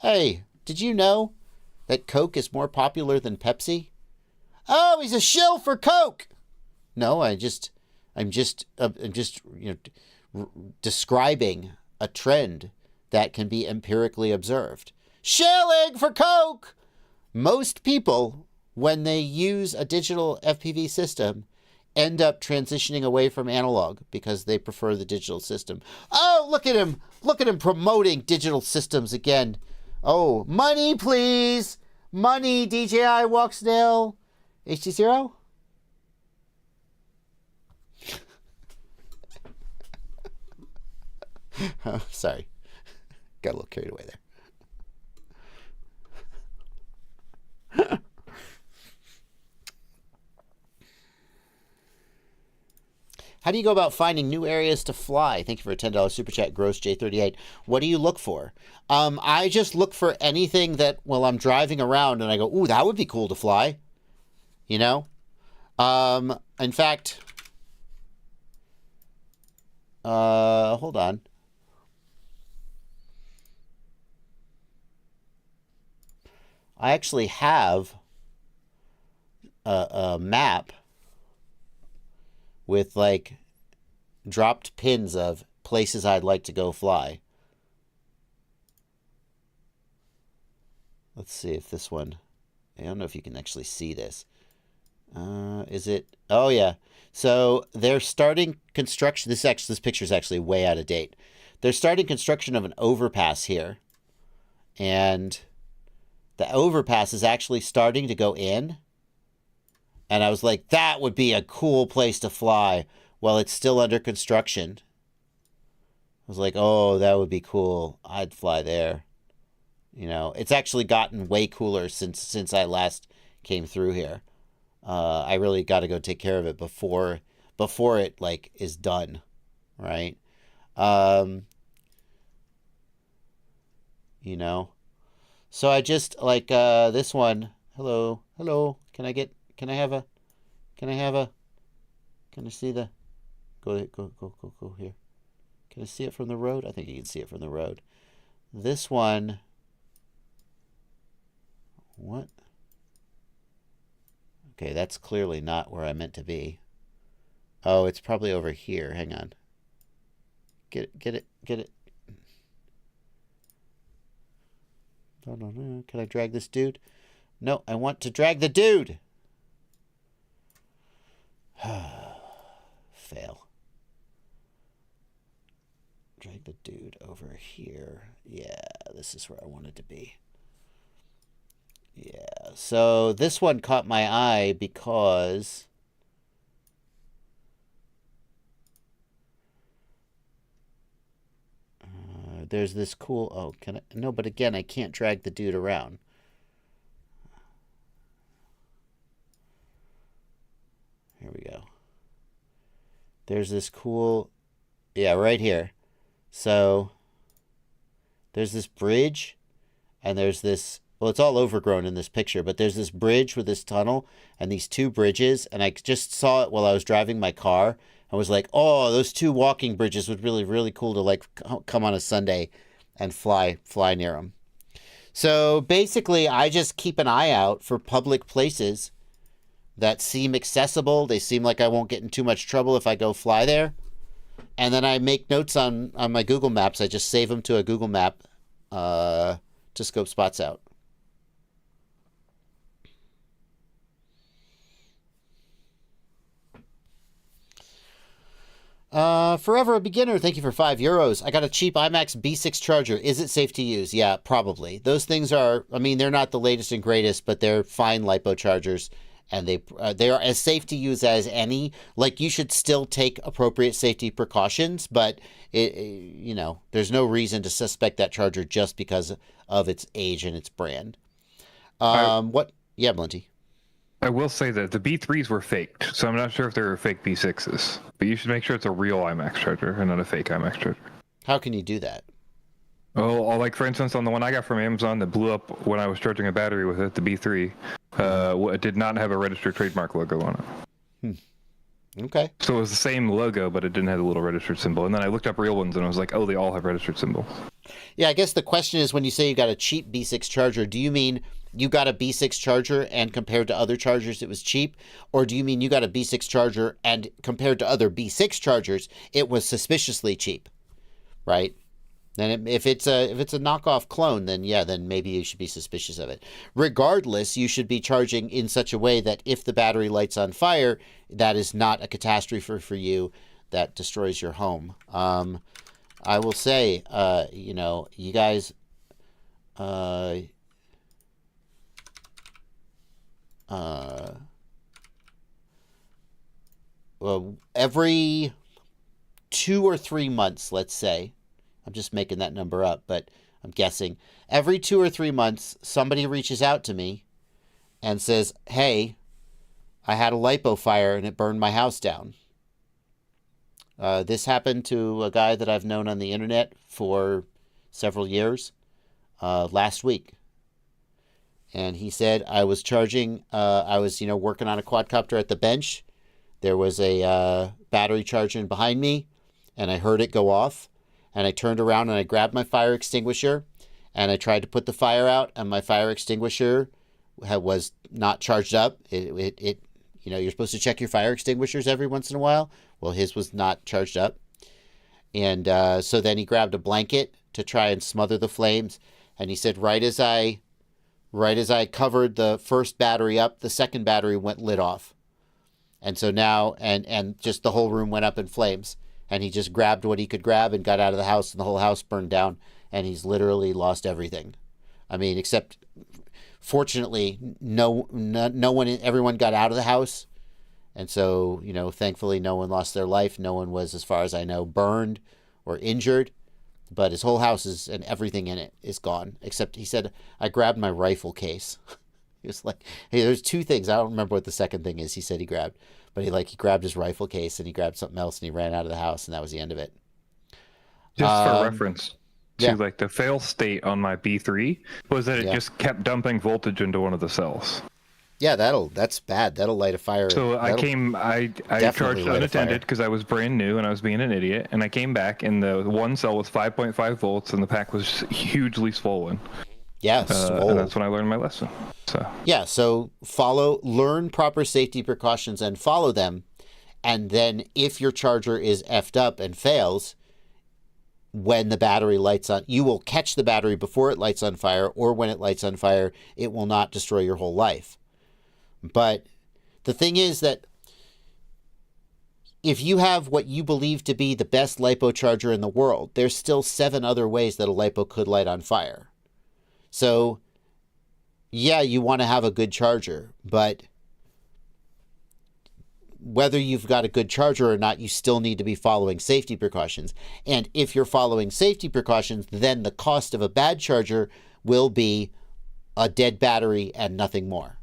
Hey, did you know that Coke is more popular than Pepsi? Oh, he's a shill for Coke! No, I'm just describing a trend that can be empirically observed. Shilling for Coke! Most people, when they use a digital FPV system, end up transitioning away from analog because they prefer the digital system. Oh, look at him. Look at him promoting digital systems again. Oh, money, please. Money, DJI Walksnail. HD0? Oh, sorry. Got a little carried away there. How do you go about finding new areas to fly? Thank you for a $10 super chat, Gross J38. What do you look for? I just look for anything that, well, I'm driving around and I go, ooh, that would be cool to fly. You know? In fact, hold on. I actually have a map with like dropped pins of places I'd like to go fly. Let's see if this one, I don't know if you can actually see this. Is it? Oh yeah. So they're starting construction. This picture is actually way out of date. They're starting construction of an overpass here. And the overpass is actually starting to go in. And I was like, that would be a cool place to fly. Well, it's still under construction. I was like, oh, that would be cool. I'd fly there. You know, it's actually gotten way cooler since I last came through here. I really got to go take care of it before it like is done, right? You know, so I just like this one. Hello. Can I see the? Go here. Can I see it from the road? I think you can see it from the road. This one. What? Okay, that's clearly not where I meant to be. Oh, it's probably over here. Hang on. Get it. No. Can I drag this dude? No, I want to drag the dude. Fail. Drag the dude over here. Yeah, this is where I wanted to be. Yeah, so this one caught my eye because there's this cool, oh, can I, no, but again, I can't drag the dude around. Here we go. There's this cool, yeah, right here. So there's this bridge and there's this, well, it's all overgrown in this picture, but there's this bridge with this tunnel and these two bridges, and I just saw it while I was driving my car. I was like, oh, those two walking bridges would really, really cool to like come on a Sunday and fly near them. So basically, I just keep an eye out for public places that seem accessible. They seem like I won't get in too much trouble if I go fly there. And then I make notes on my Google Maps. I just save them to a Google map to scope spots out. Forever a beginner, thank you for €5. I got a cheap IMAX B6 charger. Is it safe to use? Yeah, probably. Those things are, I mean, they're not the latest and greatest, but they're fine LiPo chargers, and they are as safe to use as any. Like, you should still take appropriate safety precautions, but you know, there's no reason to suspect that charger just because of its age and its brand. What? Yeah, Blinty. I will say that the B3s were faked, so I'm not sure if they were fake B6s. But you should make sure it's a real IMAX charger and not a fake IMAX charger. How can you do that? Oh, like for instance, on the one I got from Amazon that blew up when I was charging a battery with it, the B3, it did not have a registered trademark logo on it. Okay. So it was the same logo, but it didn't have the little registered symbol. And then I looked up real ones, and I was like, oh, they all have registered symbols. Yeah, I guess the question is, when you say you got a cheap B6 charger, do you mean you got a B6 charger and compared to other chargers it was cheap? Or do you mean you got a B6 charger and compared to other B6 chargers it was suspiciously cheap? Right? Then if it's a knockoff clone, then yeah, then maybe you should be suspicious of it. Regardless, you should be charging in such a way that if the battery lights on fire, that is not a catastrophe for you that destroys your home. I will say, you know, you guys, well, every 2 or 3 months, let's say, I'm just making that number up, but I'm guessing, every 2 or 3 months, somebody reaches out to me and says, hey, I had a LiPo fire and it burned my house down. This happened to a guy that I've known on the internet for several years last week. And he said, I was charging, I was, you know, working on a quadcopter at the bench. There was a battery charging behind me, and I heard it go off. And I turned around and I grabbed my fire extinguisher, and I tried to put the fire out, and my fire extinguisher was not charged up. It you know, you're supposed to check your fire extinguishers every once in a while. Well, his was not charged up. And so then he grabbed a blanket to try and smother the flames. And he said, right as I covered the first battery up, the second battery lit off. And so now, and just the whole room went up in flames. And he just grabbed what he could grab and got out of the house, and the whole house burned down. And he's literally lost everything. I mean, except, fortunately, no one, everyone got out of the house. And so, you know, thankfully no one lost their life. No one was, as far as I know, burned or injured. But his whole house and everything in it is gone. Except, he said, I grabbed my rifle case. He was like, hey, there's 2 things. I don't remember what the second thing is he said he grabbed. But he grabbed his rifle case and he grabbed something else and he ran out of the house, and that was the end of it. Just for reference, to like the fail state on my B3 was that it just kept dumping voltage into one of the cells. Yeah, that's bad. That'll light a fire. So I charged unattended because I was brand new and I was being an idiot. And I came back and the one cell was 5.5 volts and the pack was hugely swollen. Yeah, and that's when I learned my lesson. So yeah, so learn proper safety precautions and follow them. And then if your charger is effed up and fails, when the battery lights on, you will catch the battery before it lights on fire, or when it lights on fire, it will not destroy your whole life. But the thing is that if you have what you believe to be the best LiPo charger in the world, there's still 7 other ways that a LiPo could light on fire. So, yeah, you want to have a good charger, but whether you've got a good charger or not, you still need to be following safety precautions. And if you're following safety precautions, then the cost of a bad charger will be a dead battery and nothing more,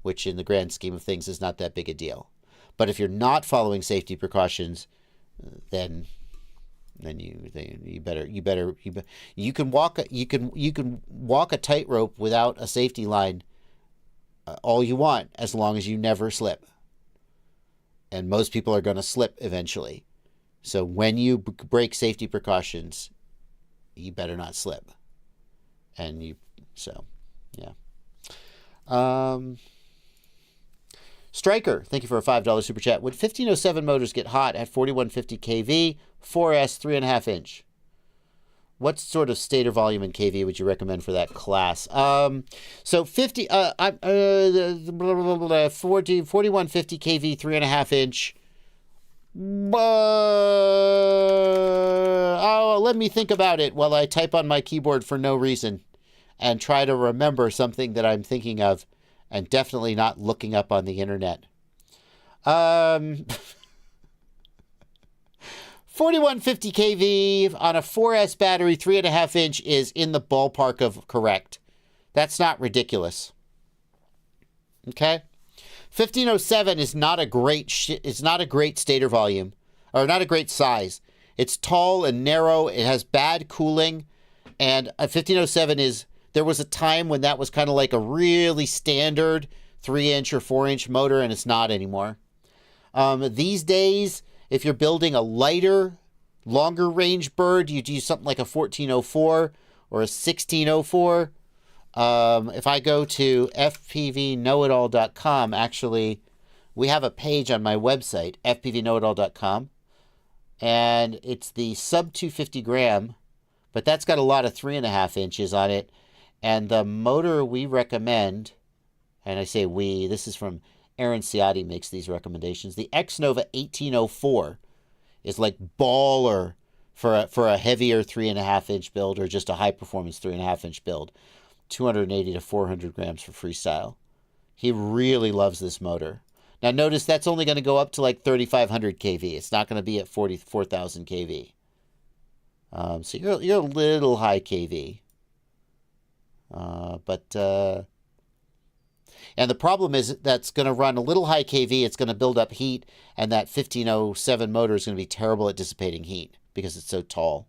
which in the grand scheme of things is not that big a deal. But if you're not following safety precautions, then you can walk a tightrope without a safety line all you want, as long as you never slip. And most people are going to slip eventually. So when you break safety precautions, you better not slip. And So, yeah. Striker, thank you for a $5 super chat. Would 1507 motors get hot at 4150 kV, 4S, 3.5 inch? What sort of stator volume in kV would you recommend for that class? So 4150 kV, 3.5 inch. Let me think about it while I type on my keyboard for no reason and try to remember something that I'm thinking of and definitely not looking up on the internet. 4150 kV on a 4S battery, 3.5 inch is in the ballpark of correct. That's not ridiculous. Okay? 1507 is not a great stator volume, or not a great size. It's tall and narrow. It has bad cooling, and a 1507 is. There was a time when that was kind of like a really standard 3-inch or 4-inch motor, and it's not anymore. These days, if you're building a lighter, longer range bird, you do something like a 1404 or a 1604. If I go to fpvknowitall.com, actually, we have a page on my website, fpvknowitall.com, and it's the sub 250 gram, but that's got a lot of 3.5 inches on it. And the motor we recommend, and I say we, this is from Aaron Ciotti makes these recommendations. The Xnova 1804 is like baller for a heavier 3.5 inch build or just a high performance 3.5 inch build. 280 to 400 grams for freestyle. He really loves this motor. Now notice that's only going to go up to like 3,500 kV. It's not going to be at 44,000 kV. So you're a little high kV. And the problem is that's going to run a little high kV. It's going to build up heat, and that 1507 motor is going to be terrible at dissipating heat because it's so tall.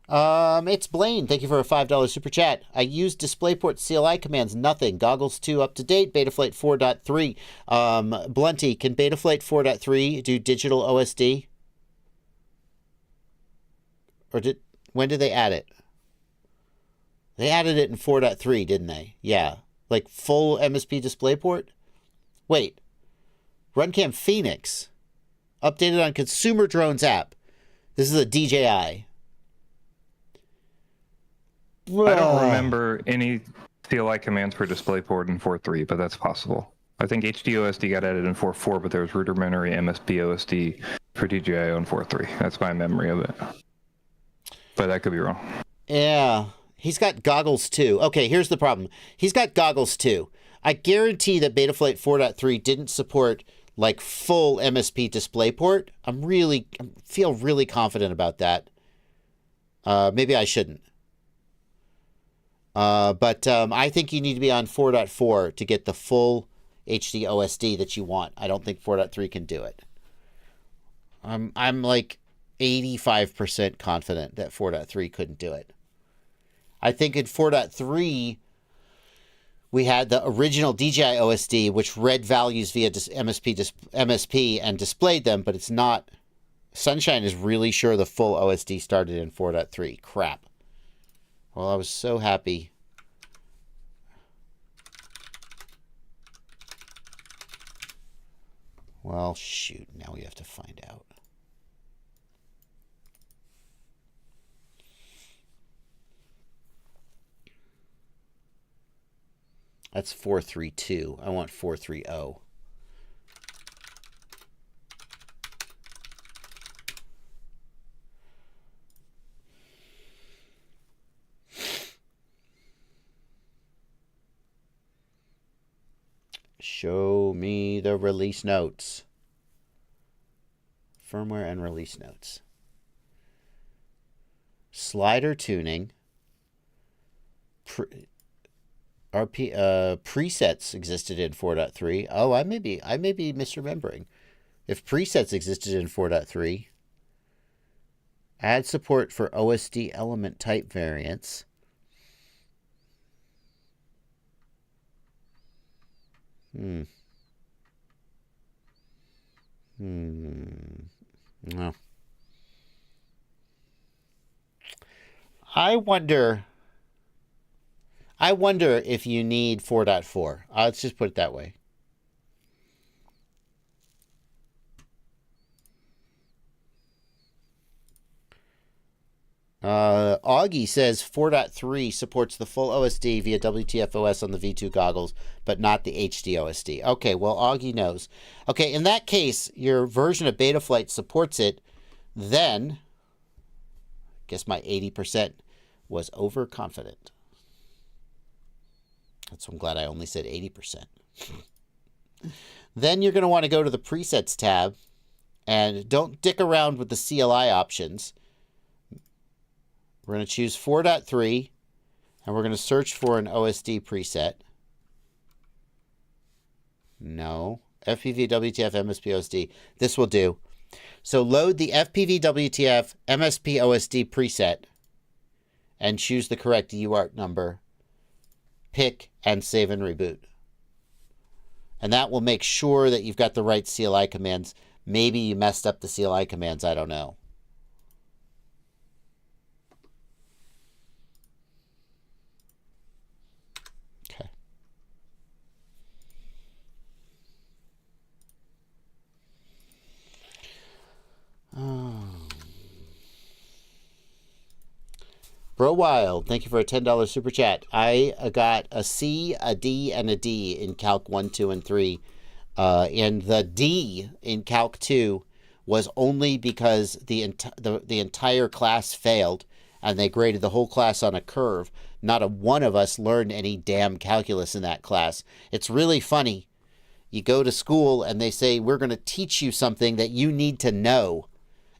It's Blaine. Thank you for a $5 super chat. I used DisplayPort CLI commands. Nothing. Goggles 2 up to date. Betaflight 4.3. Blunty, can Betaflight 4.3 do digital OSD? Or when did they add it? They added it in 4.3, didn't they? Yeah. Like full MSP DisplayPort? Wait. Runcam Phoenix. Updated on Consumer Drones app. This is a DJI. I don't remember any CLI commands for DisplayPort in 4.3, but that's possible. I think HDOSD got added in 4.4, but there was rudimentary MSP OSD for DJI on 4.3. That's my memory of it. But I could be wrong. Yeah. He's got Goggles 2. Okay, here's the problem. He's got Goggles 2. I guarantee that Betaflight 4.3 didn't support like full MSP DisplayPort. I feel really confident about that. Maybe I shouldn't. But I think you need to be on 4.4 to get the full HD OSD that you want. I don't think 4.3 can do it. I'm like 85% confident that 4.3 couldn't do it. I think in 4.3 we had the original DJI OSD, which read values via MSP and displayed them, but it's not. Sunshine is really sure the full OSD started in 4.3. Crap. Well, I was so happy. Well, shoot. Now we have to find out. That's 4.3.2. I want 4.3.0. Show me the release notes. Firmware and release notes. Slider tuning. Presets existed in 4.3. Oh, I may be misremembering. If presets existed in 4.3, add support for OSD element type variants. No. I wonder if you need 4.4. Let's just put it that way. Augie says 4.3 supports the full OSD via WTFOS on the V2 goggles, but not the HD OSD. Okay, well, Augie knows. Okay, in that case, your version of Betaflight supports it. Then, I guess my 80% was overconfident. That's why I'm glad I only said 80%. Then you're going to want to go to the presets tab, and don't dick around with the CLI options. We're going to choose 4.3, and we're going to search for an OSD preset. No. FPV WTF MSP OSD. This will do. So load the FPV WTF MSP OSD preset and choose the correct UART number. Pick and save and reboot. And that will make sure that you've got the right CLI commands. Maybe you messed up the CLI commands. I don't know. Bro Wild, thank you for a $10 super chat. I got a C, a D, and a D in Calc 1, 2, and 3. And the D in Calc 2 was only because the entire class failed, and they graded the whole class on a curve. Not a one of us learned any damn calculus in that class. It's really funny. You go to school, and they say, we're going to teach you something that you need to know.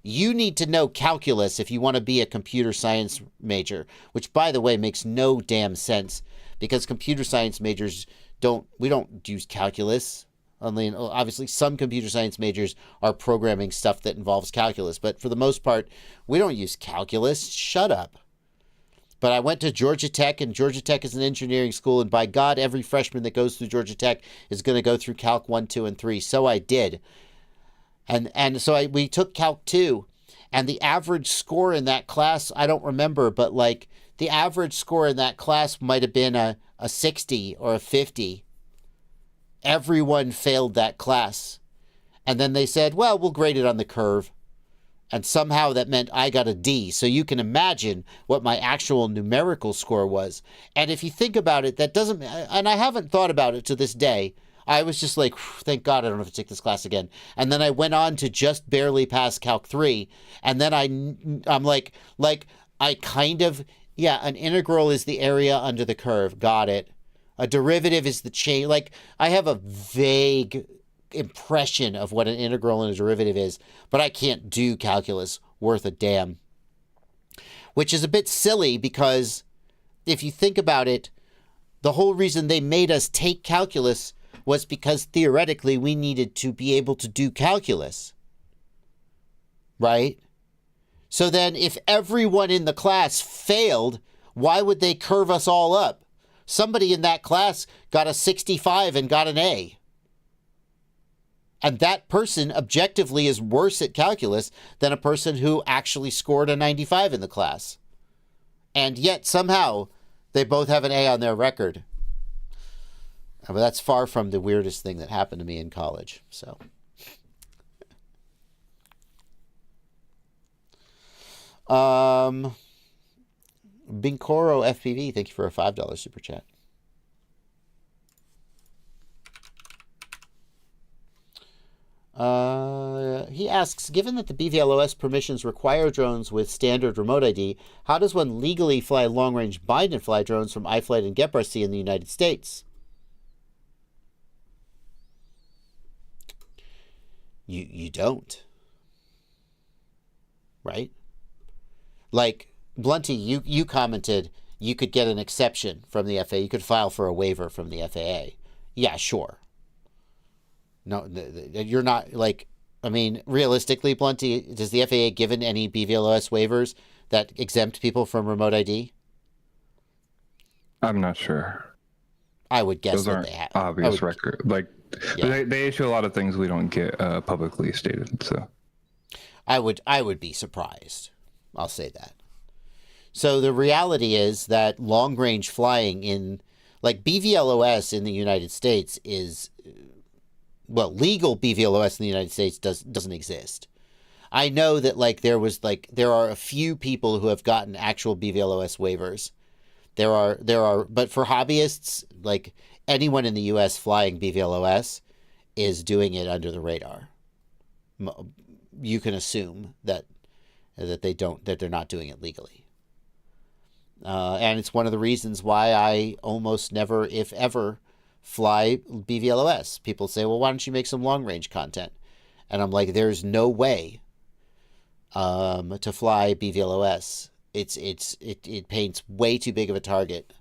You need to know calculus if you want to be a computer science major, which, by the way, makes no damn sense because computer science majors don't use calculus. Obviously, some computer science majors are programming stuff that involves calculus, but for the most part, we don't use calculus. Shut up. But I went to Georgia Tech, and Georgia Tech is an engineering school, and by God, every freshman that goes through Georgia Tech is going to go through Calc 1, 2, and 3. So I did. And so we took Calc 2, and the average score in that class, I don't remember, but like the average score in that class might have been a 60 or a 50. Everyone failed that class. And then they said, well, we'll grade it on the curve. And somehow that meant I got a D. So you can imagine what my actual numerical score was. And if you think about it, that doesn't, and I haven't thought about it to this day. I was just like, thank God I don't have to take this class again. And then I went on to just barely pass Calc 3. And then I'm like I kind of, yeah, an integral is the area under the curve. Got it. A derivative is the change. Like, I have a vague impression of what an integral and a derivative is, but I can't do calculus worth a damn. Which is a bit silly because if you think about it, the whole reason they made us take calculus was because theoretically we needed to be able to do calculus. Right? So then if everyone in the class failed, why would they curve us all up? Somebody in that class got a 65 and got an A. And that person objectively is worse at calculus than a person who actually scored a 95 in the class. And yet somehow they both have an A on their record. But that's far from the weirdest thing that happened to me in college. So, Binkoro FPV, thank you for a $5 super chat. He asks, given that the BVLOS permissions require drones with standard remote ID, how does one legally fly long-range bind-and-fly drones from iFlight and GetBarC in the United States? You don't. Right? Like, Blunty, you commented you could get an exception from the FAA. You could file for a waiver from the FAA. Yeah, sure. No, you're not, like, I mean, realistically, Blunty, does the FAA given any BVLOS waivers that exempt people from remote ID? I'm not sure. I would guess Those that aren't they have. obvious record. Like, yeah. they issue a lot of things we don't get publicly stated. So, I would be surprised. I'll say that. So the reality is that long-range flying in, like BVLOS in the United States is, well, legal BVLOS in the United States doesn't exist. I know that there are a few people who have gotten actual BVLOS waivers. There are, but for hobbyists, like anyone in the U.S. flying BVLOS is doing it under the radar. You can assume that they're not doing it legally. And it's one of the reasons why I almost never, if ever, fly BVLOS. People say, well, why don't you make some long-range content? And I'm like, there's no way to fly BVLOS. It paints way too big of a target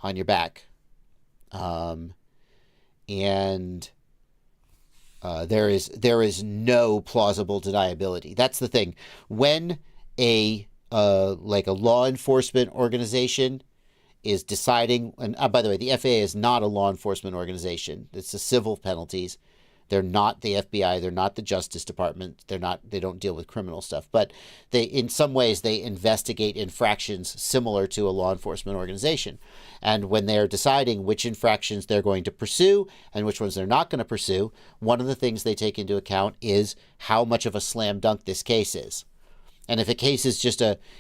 on your back. And there is no plausible deniability. That's the thing. When a law enforcement organization is deciding, and by the way, the FAA is not a law enforcement organization. It's the civil penalties. They're not the FBI. They're not the Justice Department. They don't deal with criminal stuff. But in some ways, they investigate infractions similar to a law enforcement organization. And when they're deciding which infractions they're going to pursue and which ones they're not going to pursue, one of the things they take into account is how much of a slam dunk this case is. And if a case is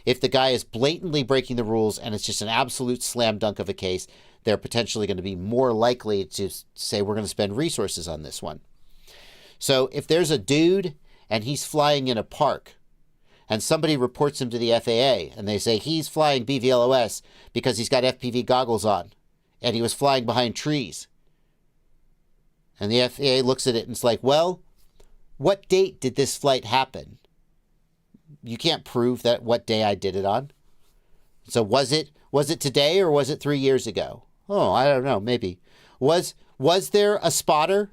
if the guy is blatantly breaking the rules and it's just an absolute slam dunk of a case, they're potentially going to be more likely to say, we're going to spend resources on this one. So if there's a dude and he's flying in a park and somebody reports him to the FAA and they say he's flying BVLOS because he's got FPV goggles on and he was flying behind trees. And the FAA looks at it and it's like, well, what date did this flight happen? You can't prove that what day I did it on. So was it today or was it 3 years ago? Oh, I don't know. Maybe. Was there a spotter?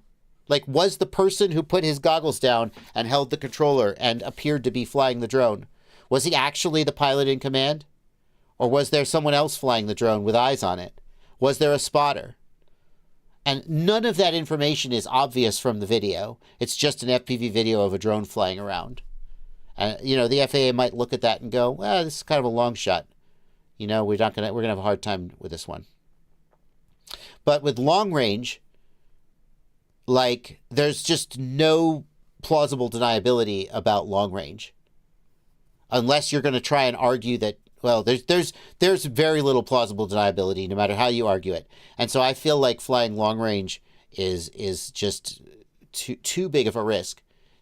Like, was the person who put his goggles down and held the controller and appeared to be flying the drone, was he actually the pilot in command? Or was there someone else flying the drone with eyes on it? Was there a spotter? And none of that information is obvious from the video. It's just an FPV video of a drone flying around. The FAA might look at that and go, well, this is kind of a long shot. We're going to have a hard time with this one. But with long range, there's just no plausible deniability about long range. Unless you're going to try and argue that, well, there's very little plausible deniability no matter how you argue it. And so I feel like flying long range is just too big of a risk.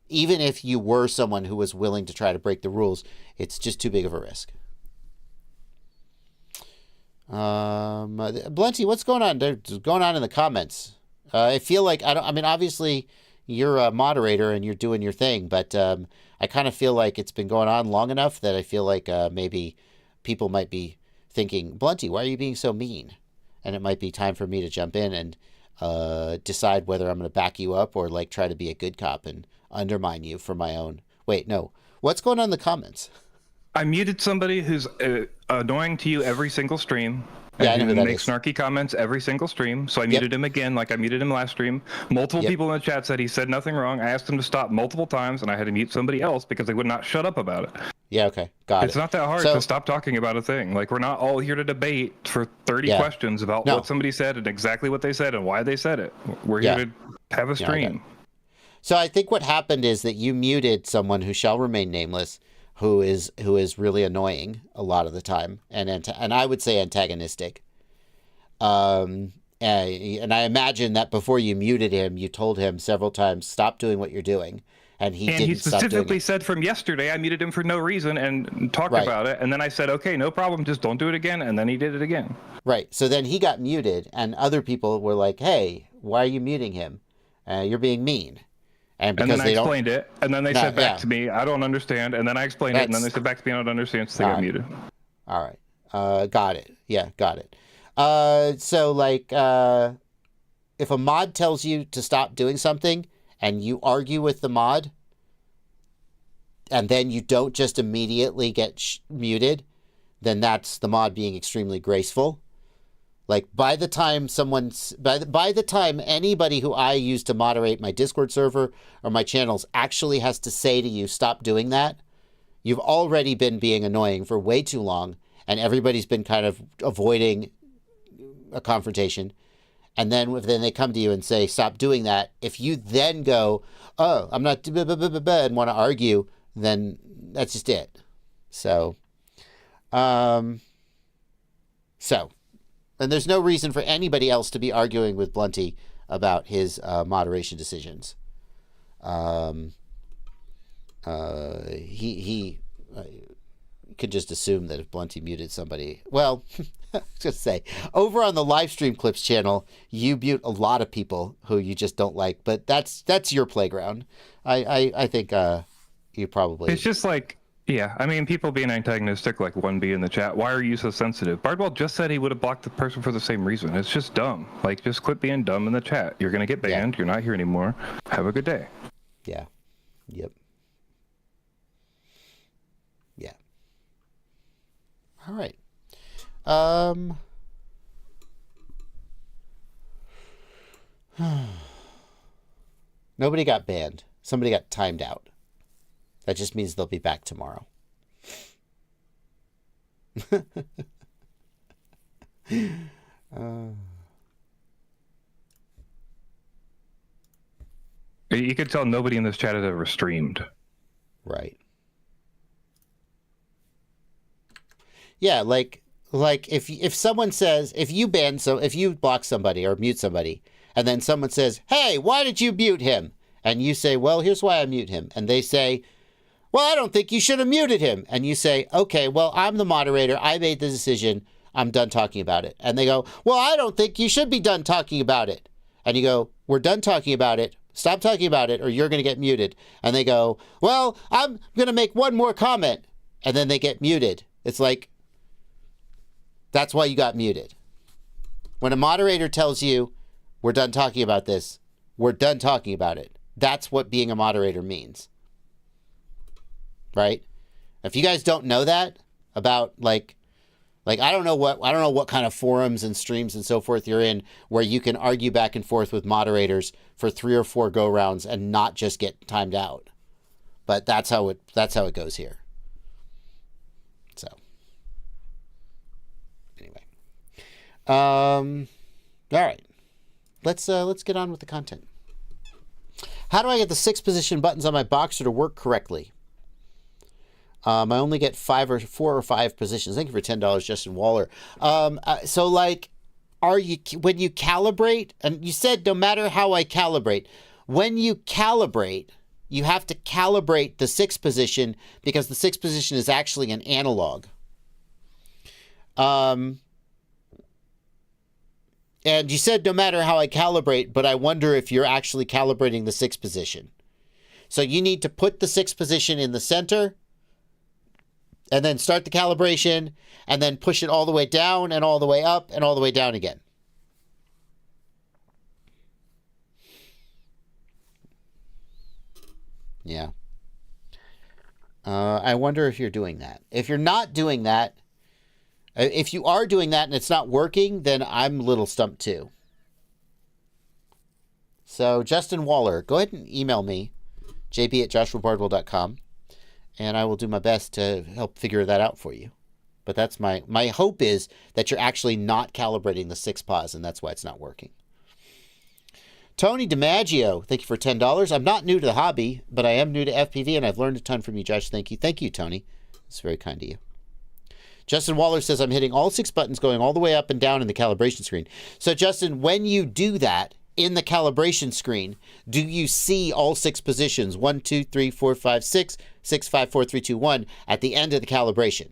Even if you were someone who was willing to try to break the rules, it's just too big of a risk. Blenty, what's going on? There's going on in the comments. I feel like obviously you're a moderator and you're doing your thing, but I kind of feel like it's been going on long enough that I feel like maybe people might be thinking, Blenty, why are you being so mean? And it might be time for me to jump in and decide whether I'm going to back you up or try to be a good cop and undermine you for my own. Wait, no. What's going on in the comments? I muted somebody who's annoying to you every single stream. Yeah, I know who that makes is. snarky comments every single stream. So I muted him again, like I muted him last stream. Multiple people in the chat said he said nothing wrong. I asked him to stop multiple times, and I had to mute somebody else because they would not shut up about it. Yeah, okay. Got it. It's not that hard to stop talking about a thing. We're not all here to debate for 30 questions about what somebody said and exactly what they said and why they said it. We're here to have a stream. So I think what happened is that you muted someone who shall remain nameless, who is really annoying a lot of the time, and I would say antagonistic. And I imagine that before you muted him, you told him several times, stop doing what you're doing. And he didn't stop doing it. He specifically said from yesterday, I muted him for no reason and talked about it. And then I said, okay, no problem. Just don't do it again. And then he did it again. Right. So then he got muted and other people were like, hey, why are you muting him? You're being mean. And then I explained it. And then they said back to me, I don't understand. And then I explained it. And then they said back to me, I don't understand. So they got muted. All right. Got it. Yeah, got it. So if a mod tells you to stop doing something and you argue with the mod and then you don't just immediately get muted, then that's the mod being extremely graceful. By the time anybody who I use to moderate my Discord server or my channels actually has to say to you, stop doing that, you've already been being annoying for way too long. and everybody's been kind of avoiding a confrontation, and then they come to you and say, stop doing that. If you then go, oh, I'm not, and want to argue, then that's just it. So, and there's no reason for anybody else to be arguing with Blunty about his moderation decisions. He could just assume that if Blunty muted somebody, well, I was going to say, over on the Livestream Clips channel, you mute a lot of people who you just don't like, but that's your playground. I think you probably... It's just like, yeah, I mean, people being antagonistic, like 1B in the chat, why are you so sensitive? Bardwell just said he would have blocked the person for the same reason. It's just dumb. Like, just quit being dumb in the chat. You're going to get banned. Yeah. You're not here anymore. Have a good day. Yeah. Yep. Yeah. All right. Nobody got banned. Somebody got timed out. That just means they'll be back tomorrow. You could tell nobody in this chat has ever streamed. Right. Yeah, like if someone says, if you block somebody or mute somebody, and then someone says, hey, why did you mute him? And you say, well, here's why I mute him. And they say, well, I don't think you should have muted him. And you say, okay, well, I'm the moderator. I made the decision. I'm done talking about it. And they go, well, I don't think you should be done talking about it. And you go, we're done talking about it. Stop talking about it or you're going to get muted. And they go, well, I'm going to make one more comment. And then they get muted. It's like, that's why you got muted. When a moderator tells you, we're done talking about this, we're done talking about it. That's what being a moderator means. Right? If you guys don't know that about like I don't know what kind of forums and streams and so forth you're in where you can argue back and forth with moderators for 3 or 4 go rounds and not just get timed out. But that's how it goes here. So anyway. All right. Let's get on with the content. How do I get the 6 position buttons on my Boxer to work correctly? I only get 4 or 5 positions. Thank you for $10, Justin Waller. So like, when you calibrate, and you said no matter how I calibrate, when you calibrate, you have to calibrate the 6 position because the 6 position is actually an analog. And you said no matter how I calibrate, but I wonder if you're actually calibrating the 6 position. So you need to put the 6 position in the center, and then start the calibration, and then push it all the way down, and all the way up, and all the way down again. Yeah. I wonder if you're doing that. If you're not doing that, if you are doing that and it's not working, then I'm a little stumped too. So, Justin Waller, go ahead and email me, jb@joshuabardwell.com. And I will do my best to help figure that out for you. But that's my hope is that you're actually not calibrating the 6 pos, and that's why it's not working. Tony DiMaggio, thank you for $10. I'm not new to the hobby, but I am new to FPV, and I've learned a ton from you, Josh. Thank you. Thank you, Tony. It's very kind of you. Justin Waller says, I'm hitting all 6 buttons going all the way up and down in the calibration screen. So, Justin, when you do that, in the calibration screen, do you see all 6 positions? 1, 2, 3, 4, 5, 6, 6, 5, 4, 3, 2, 1 at the end of the calibration?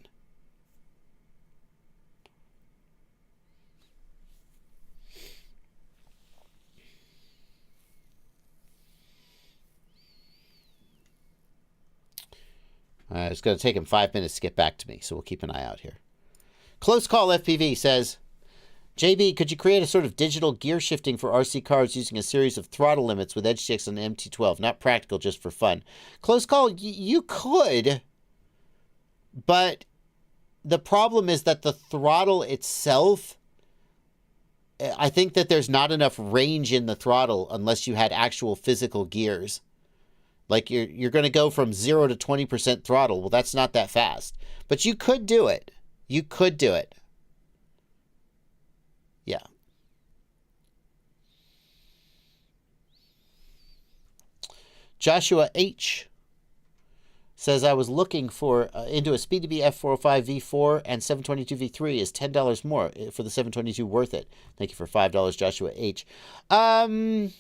It's going to take him 5 minutes to get back to me, so we'll keep an eye out here. Close Call FPV says, JB, could you create a sort of digital gear shifting for RC cars using a series of throttle limits with EdgeTX on the MT12? Not practical, just for fun. Close Call, you could, but the problem is that the throttle itself, I think that there's not enough range in the throttle unless you had actual physical gears. Like you're going to go from 0 to 20% throttle. Well, that's not that fast, but you could do it. You could do it. Yeah. Joshua H. says, I was looking for into a SpeedyB F405 V4 and 722 V3. Is $10 more for the 722 worth it? Thank you for $5, Joshua H. I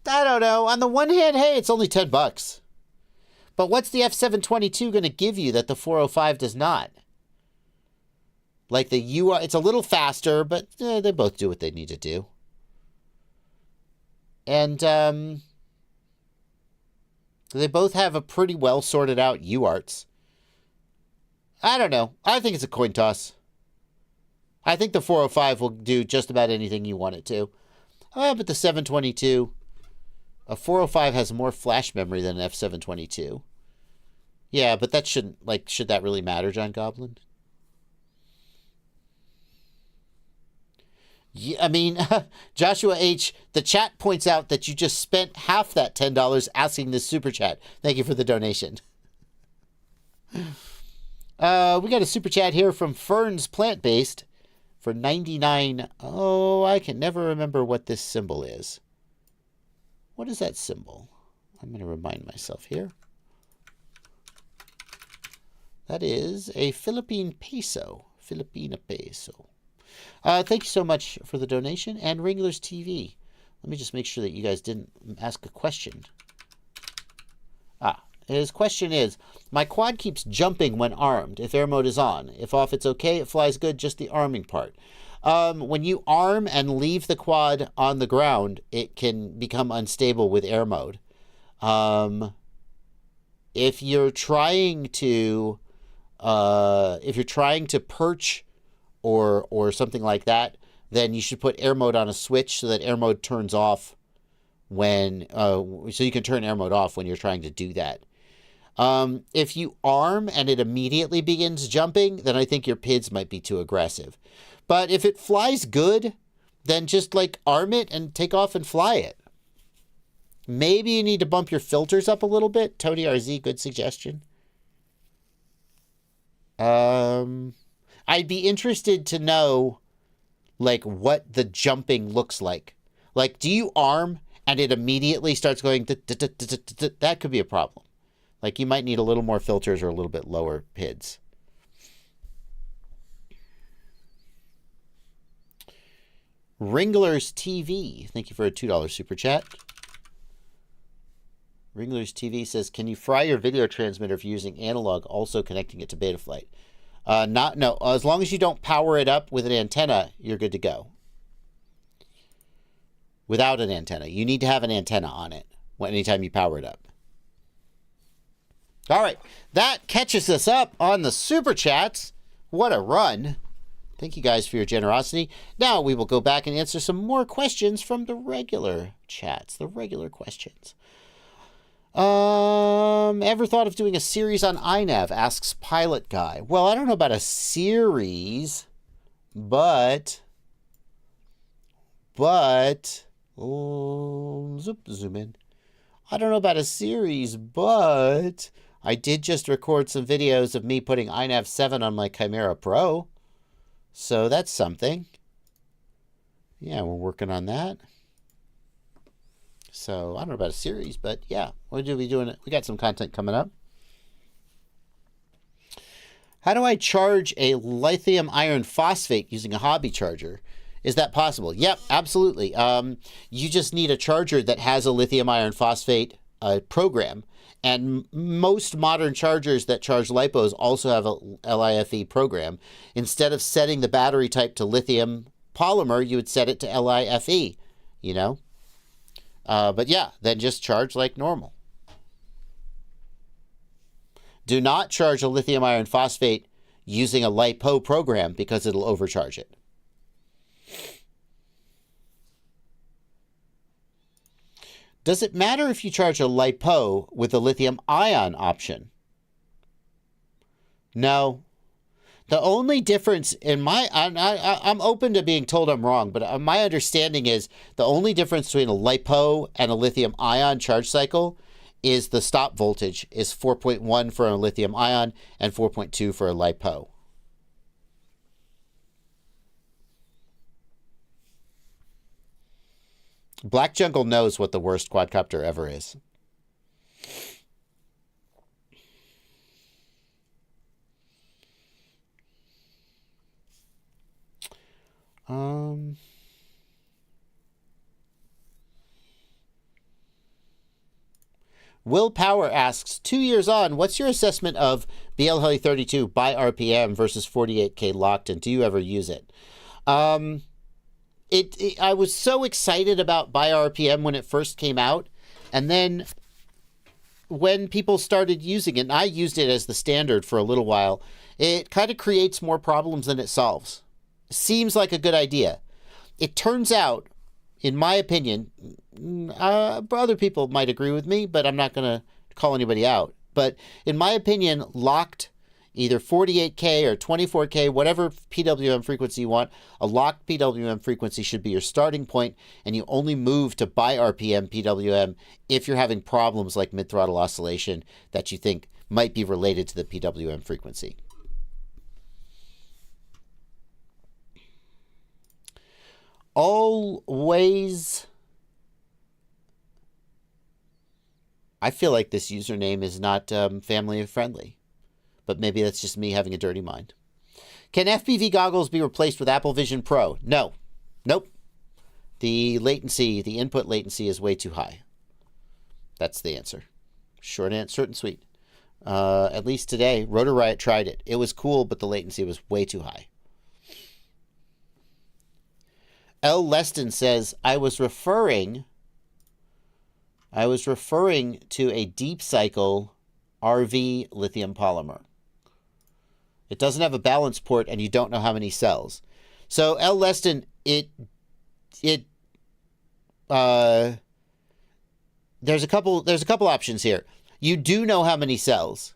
don't know. On the one hand, hey, it's only $10. But what's the F722 going to give you that the 405 does not? Like the UI, it's a little faster, but they both do what they need to do. And they both have a pretty well sorted out UARTs. I don't know. I think it's a coin toss. I think the 405 will do just about anything you want it to. But the 722, a 405 has more flash memory than an F722. Yeah, but that shouldn't, like, should that really matter, John Goblin? Yeah, I mean, Joshua H., the chat points out that you just spent half that $10 asking this super chat. Thank you for the donation. We got a super chat here from Fern's Plant-Based for 99. Oh, I can never remember what this symbol is. What is that symbol? I'm going to remind myself here. That is a Philippine peso. Filipina peso. Thank you so much for the donation. And Wrangler's TV. Let me just make sure that you guys didn't ask a question. His question is, my quad keeps jumping when armed, if air mode is on. If off, it's okay. It flies good, just the arming part. When you arm and leave the quad on the ground, it can become unstable with air mode. If you're trying to perch or something like that, then you should put air mode on a switch so that air mode turns off when so you can turn air mode off when you're trying to do that. If you arm and it immediately begins jumping, then I think your PIDs might be too aggressive. But if it flies good, then just like arm it and take off and fly it. Maybe you need to bump your filters up a little bit. Tony RZ, good suggestion. I'd be interested to know like what the jumping looks like. Like, do you arm and it immediately starts going? That could be a problem. Like, you might need a little more filters or a little bit lower PIDs. Wrangler's TV. Thank you for a $2 super chat. Wrangler's TV says, can you fry your video transmitter if you're using analog, also connecting it to Betaflight? No. As long as you don't power it up with an antenna, you're good to go. Without an antenna. You need to have an antenna on it anytime you power it up. All right. That catches us up on the super chats. What a run. Thank you guys for your generosity. Now we will go back and answer some more questions from the regular chats, the regular questions. Ever thought of doing a series on iNav? Asks Pilot Guy. Well, I don't know about a series, but zoom in. I don't know about a series, but I did just record some videos of me putting iNav 7 on my Chimera Pro. So that's something. Yeah, we're working on that. So I don't know about a series, but yeah, we'll be doing it. We got some content coming up. How do I charge a lithium iron phosphate using a hobby charger? Is that possible? Yep, absolutely. You just need a charger that has a lithium iron phosphate program. And most modern chargers that charge LiPos also have a LiFe program. Instead of setting the battery type to lithium polymer, you would set it to LiFe, you know? But yeah, then just charge like normal. Do not charge a lithium iron phosphate using a LiPo program because it'll overcharge it. Does it matter if you charge a LiPo with a lithium ion option? No. The only difference in I'm open to being told I'm wrong, but my understanding is the only difference between a LiPo and a lithium ion charge cycle is the stop voltage is 4.1 for a lithium ion and 4.2 for a LiPo. Black Jungle knows what the worst quadcopter ever is. Will Power asks, 2 years on, what's your assessment of BL32 by RPM versus 48K locked, and do you ever use it? I was so excited about by RPM when it first came out, and then when people started using it, and I used it as the standard for a little while, it kind of creates more problems than it solves. Seems like a good idea. It turns out, in my opinion, other people might agree with me, but I'm not going to call anybody out. But in my opinion, locked either 48K or 24K, whatever PWM frequency you want, a locked PWM frequency should be your starting point, and you only move to by RPM PWM if you're having problems like mid-throttle oscillation that you think might be related to the PWM frequency. Always. I feel like this username is not family friendly, but maybe that's just me having a dirty mind. Can FPV goggles be replaced with Apple Vision Pro? No. Nope. The latency, the input latency is way too high. That's the answer. Short and sweet. At least today, Rotor Riot tried it. It was cool, but the latency was way too high. L. Leston says, I was referring to a deep cycle RV lithium polymer. It doesn't have a balance port, and you don't know how many cells. So L. Leston, there's a couple options here. You do know how many cells,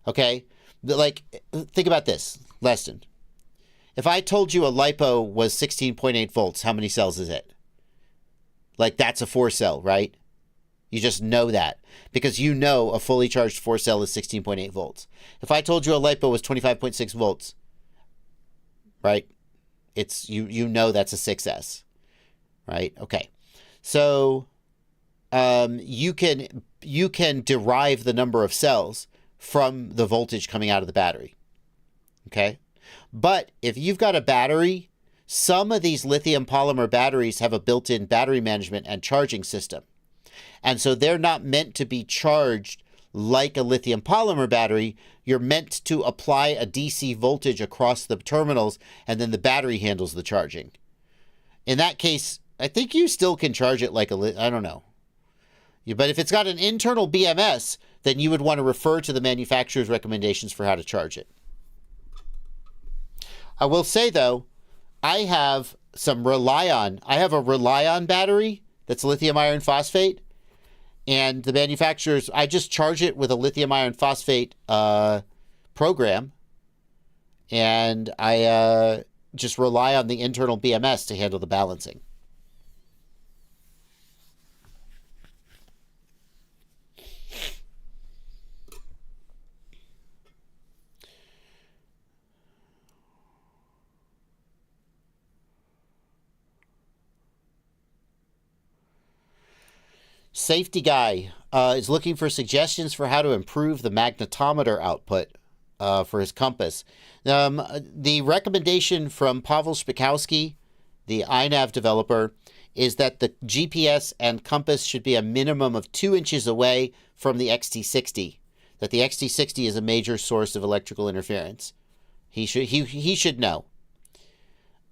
okay? Like, think about this, Leston. If I told you a LiPo was 16.8 volts, how many cells is it? Like, that's a 4-cell, right? You just know that because you know a fully charged 4-cell is 16.8 volts. If I told you a LiPo was 25.6 volts, right? It's you know that's a 6S, right? Okay. So you can derive the number of cells from the voltage coming out of the battery. Okay? But if you've got a battery, some of these lithium polymer batteries have a built-in battery management and charging system. And so they're not meant to be charged like a lithium polymer battery. You're meant to apply a DC voltage across the terminals, and then the battery handles the charging. In that case, I think you still can charge it like I don't know. But if it's got an internal BMS, then you would want to refer to the manufacturer's recommendations for how to charge it. I will say, though, I have some Relion. I have a Relion battery that's lithium iron phosphate. And the manufacturers, I just charge it with a lithium iron phosphate program. And I just rely on the internal BMS to handle the balancing. Safety Guy is looking for suggestions for how to improve the magnetometer output for his compass. The recommendation from Pavel Spikowski, the iNav developer, is that the GPS and compass should be a minimum of 2 inches away from the XT60. That the XT60 is a major source of electrical interference. He should know.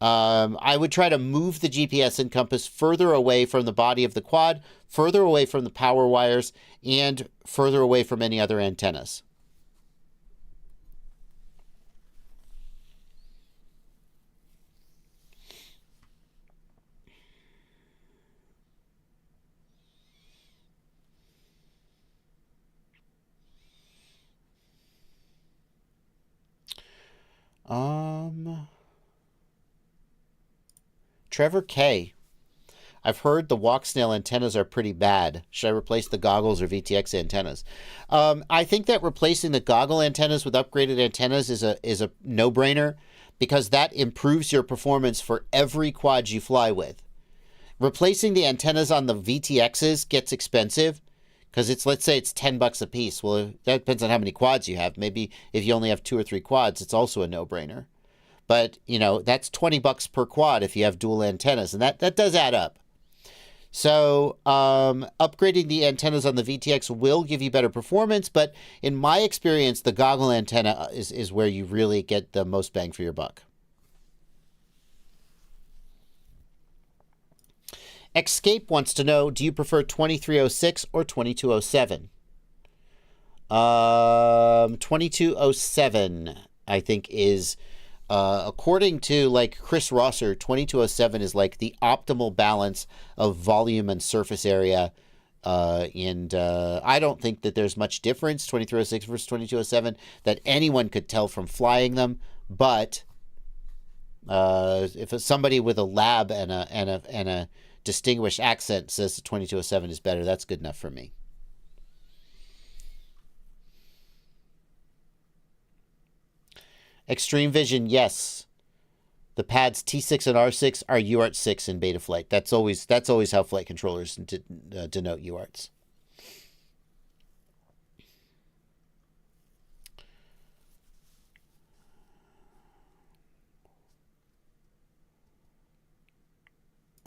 I would try to move the GPS and compass further away from the body of the quad, further away from the power wires, and further away from any other antennas. Trevor K. I've heard the walk snail antennas are pretty bad. Should I replace the goggles or VTX antennas? I think that replacing the goggle antennas with upgraded antennas is a no-brainer, because that improves your performance for every quad you fly with. Replacing the antennas on the VTXs gets expensive, because let's say it's $10 a piece. Well, that depends on how many quads you have. Maybe if you only have 2 or 3 quads, it's also a no-brainer. But, that's $20 per quad if you have dual antennas, and that does add up. So upgrading the antennas on the VTX will give you better performance, but in my experience, the goggle antenna is where you really get the most bang for your buck. Escape wants to know, do you prefer 2306 or 2207? 2207, I think, is... according to Chris Rosser, 2207 is the optimal balance of volume and surface area. And I don't think that there's much difference, 2306 versus 2207, that anyone could tell from flying them. But if somebody with a lab and a distinguished accent says the 2207 is better, that's good enough for me. Extreme Vision, yes. The pads T6 and R6 are UART 6 in beta flight. That's always how flight controllers denote UARTs.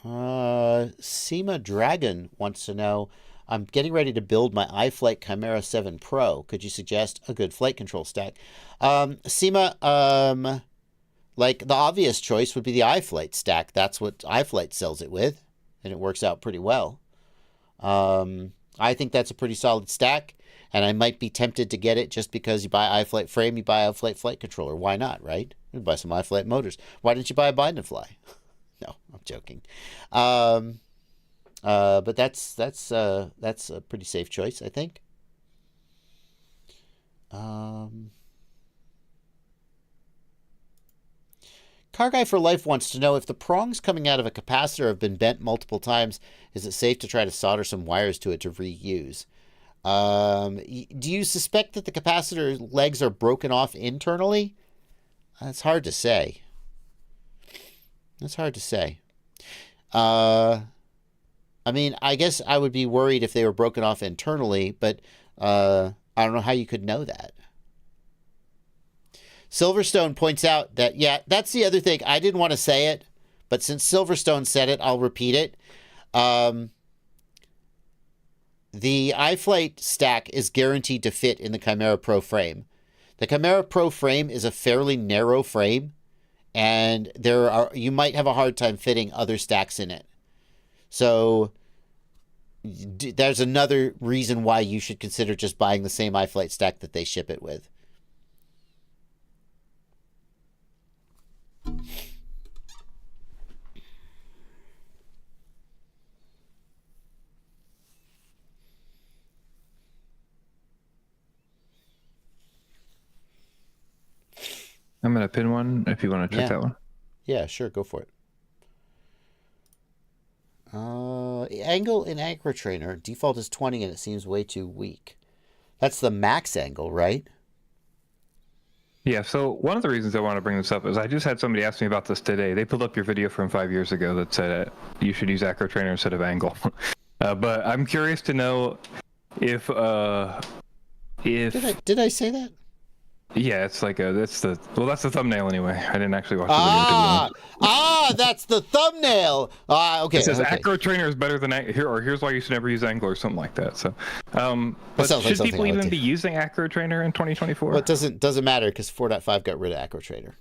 Seema Dragon wants to know, I'm getting ready to build my iFlight Chimera 7 Pro. Could you suggest a good flight control stack? Seema, the obvious choice would be the iFlight stack. That's what iFlight sells it with, and it works out pretty well. I think that's a pretty solid stack, and I might be tempted to get it just because you buy iFlight frame, you buy iFlight flight controller. Why not, right? You buy some iFlight motors. Why didn't you buy a Bind and Fly? No, I'm joking. But that's a pretty safe choice, I think. Car Guy for Life wants to know, if the prongs coming out of a capacitor have been bent multiple times, is it safe to try to solder some wires to it to reuse? Do you suspect that the capacitor legs are broken off internally? That's hard to say. I mean, I guess I would be worried if they were broken off internally, but I don't know how you could know that. Silverstone points out that, yeah, that's the other thing. I didn't want to say it, but since Silverstone said it, I'll repeat it. The iFlight stack is guaranteed to fit in the Chimera Pro frame. The Chimera Pro frame is a fairly narrow frame, and you might have a hard time fitting other stacks in it. So there's another reason why you should consider just buying the same iFlight stack that they ship it with. I'm going to pin one if you want to check that one. Yeah, sure. Go for it. Angle in AcroTrainer, default is 20 and it seems way too weak. That's the max angle, right? Yeah, so one of the reasons I want to bring this up is I just had somebody ask me about this today. They pulled up your video from 5 years ago that said you should use AcroTrainer instead of angle. But I'm curious to know if Did I say that? Yeah, it's that's the thumbnail anyway. I didn't actually watch the video. That's the thumbnail. Okay. It says okay. AcroTrainer is better than here's why you should never use angle or something like that. So, but sounds like should people something I would even do. be using AcroTrainer in 2024? Well, it doesn't matter because 4.5 got rid of AcroTrainer.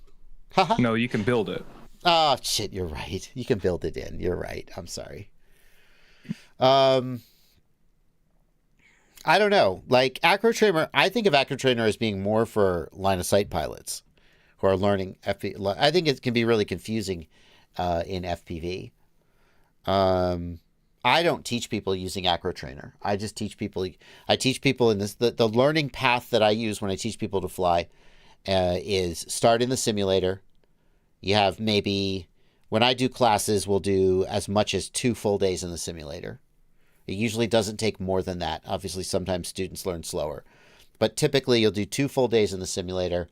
No, you can build it. Oh shit, you're right. You can build it in. You're right. I'm sorry. I don't know. Like AcroTrainer, I think of AcroTrainer as being more for line of sight pilots who are learning FPV. I think it can be really confusing in FPV. I don't teach people using AcroTrainer. I just teach people. I teach people in this. The learning path that I use when I teach people to fly is start in the simulator. You have maybe When I do classes, we'll do as much as 2 full days in the simulator. It usually doesn't take more than that. Obviously, sometimes students learn slower. But typically, you'll do 2 full days in the simulator.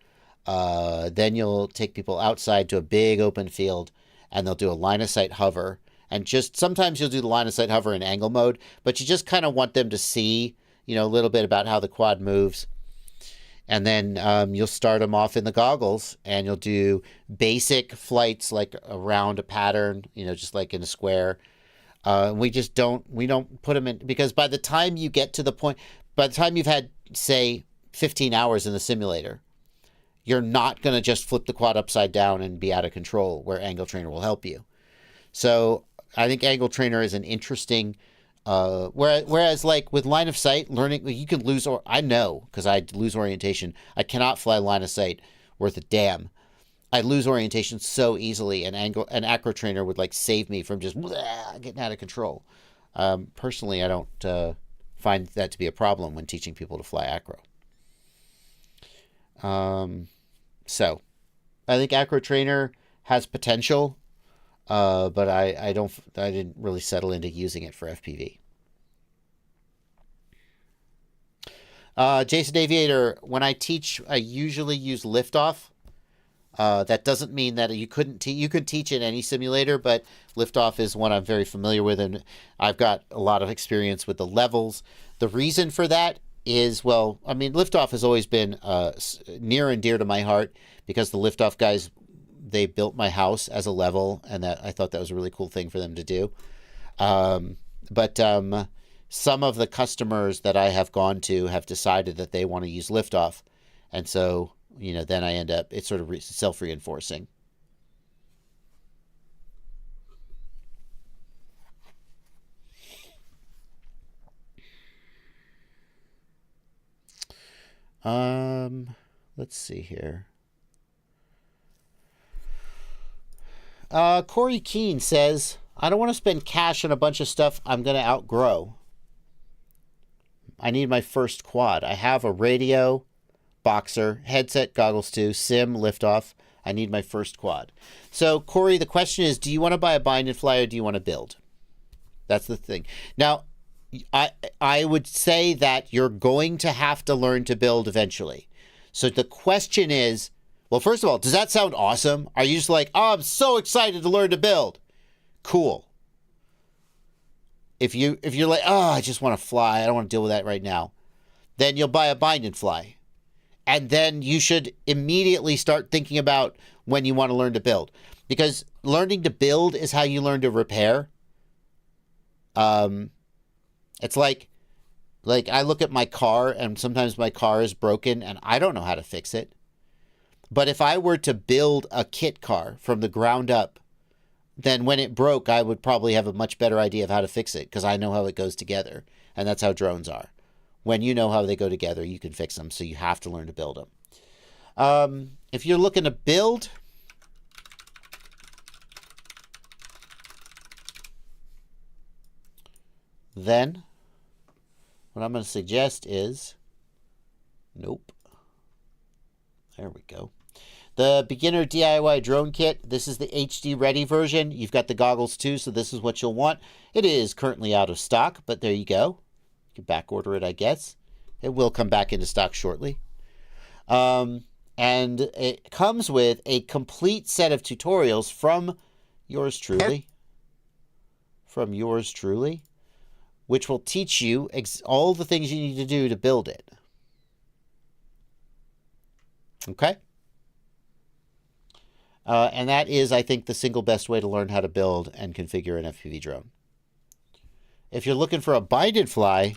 Then you'll take people outside to a big open field, and they'll do a line-of-sight hover. And just sometimes you'll do the line-of-sight hover in angle mode, but you just kind of want them to see, a little bit about how the quad moves. And then you'll start them off in the goggles, and you'll do basic flights like around a pattern, just like in a square. We don't put them in, because by the time you get to the point, by the time you've had, say, 15 hours in the simulator, you're not going to just flip the quad upside down and be out of control, where Angle Trainer will help you. So I think Angle Trainer is an interesting, whereas like with line of sight learning, you can lose, or I know, because I lose orientation. I cannot fly line of sight worth a damn. I lose orientation so easily, and Acro Trainer would like save me from just getting out of control. Personally, I don't find that to be a problem when teaching people to fly acro. So I think Acro Trainer has potential, but I didn't really settle into using it for FPV. Jason Aviator, when I teach, I usually use liftoff. That doesn't mean that you couldn't you could teach in any simulator, but liftoff is one I'm very familiar with, and I've got a lot of experience with the levels. The reason for that is, well, I mean, liftoff has always been near and dear to my heart, because the liftoff guys, they built my house as a level, and that I thought that was a really cool thing for them to do. But some of the customers that I have gone to have decided that they want to use liftoff, and so then I end up, it's sort of self-reinforcing. Let's see here. Corey Keene says, I don't want to spend cash on a bunch of stuff I'm going to outgrow. I need my first quad. I have a radio, boxer, headset, goggles too, sim, liftoff. I need my first quad. So, Corey, the question is, do you want to buy a bind and fly, or do you want to build? That's the thing. Now, I would say that you're going to have to learn to build eventually. So the question is, well, first of all, does that sound awesome? Are you just like, oh, I'm so excited to learn to build? Cool. If you're like, oh, I just want to fly, I don't want to deal with that right now, then you'll buy a bind and fly. And then you should immediately start thinking about when you want to learn to build. Because learning to build is how you learn to repair. It's like I look at my car, and sometimes my car is broken and I don't know how to fix it. But if I were to build a kit car from the ground up, then when it broke, I would probably have a much better idea of how to fix it, because I know how it goes together. And that's how drones are. When you know how they go together, you can fix them. So you have to learn to build them. If you're looking to build, then what I'm going to suggest is, nope. There we go. The beginner DIY drone kit. This is the HD ready version. You've got the goggles too, so this is what you'll want. It is currently out of stock, but there you go. You can back order it, I guess. It will come back into stock shortly. And it comes with a complete set of tutorials from yours truly. Which will teach you all the things you need to do to build it. Okay? And that is, I think, the single best way to learn how to build and configure an FPV drone. If you're looking for a binded fly,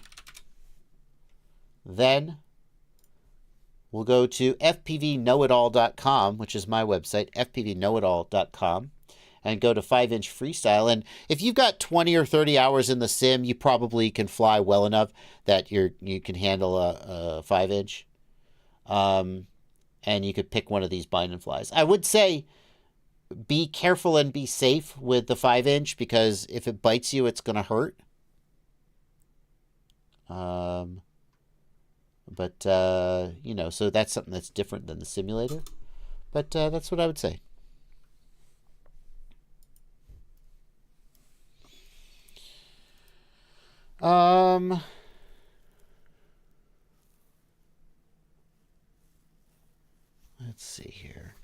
then we'll go to fpvknowitall.com, which is my website, fpvknowitall.com, and go to 5-inch freestyle. And if you've got 20 or 30 hours in the sim, you probably can fly well enough that you can handle a 5-inch. And you could pick one of these bind and flies. I would say be careful and be safe with the 5-inch, because if it bites you, it's going to hurt. So that's something that's different than the simulator. But that's what I would say. Um, let's see here.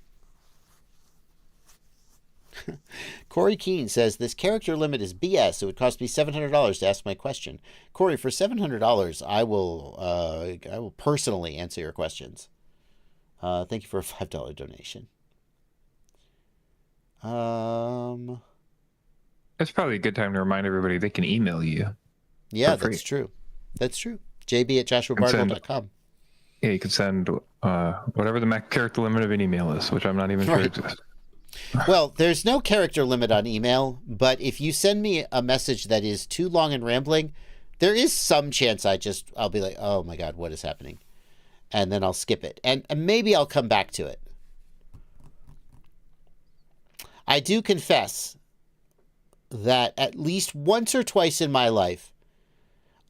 Corey Keene says, this character limit is BS. It would cost me $700 to ask my question. Corey, for $700, I will personally answer your questions. Thank you for a $5 donation. It's probably a good time to remind everybody they can email you. Yeah, that's true. That's true. JB@JoshuaBardwell.com. Yeah, you can send whatever the character limit of an email is, which I'm not even sure exists. Well, there's no character limit on email, but if you send me a message that is too long and rambling, there is some chance I'll be like, oh my God, what is happening? And then I'll skip it. And maybe I'll come back to it. I do confess that at least once or twice in my life,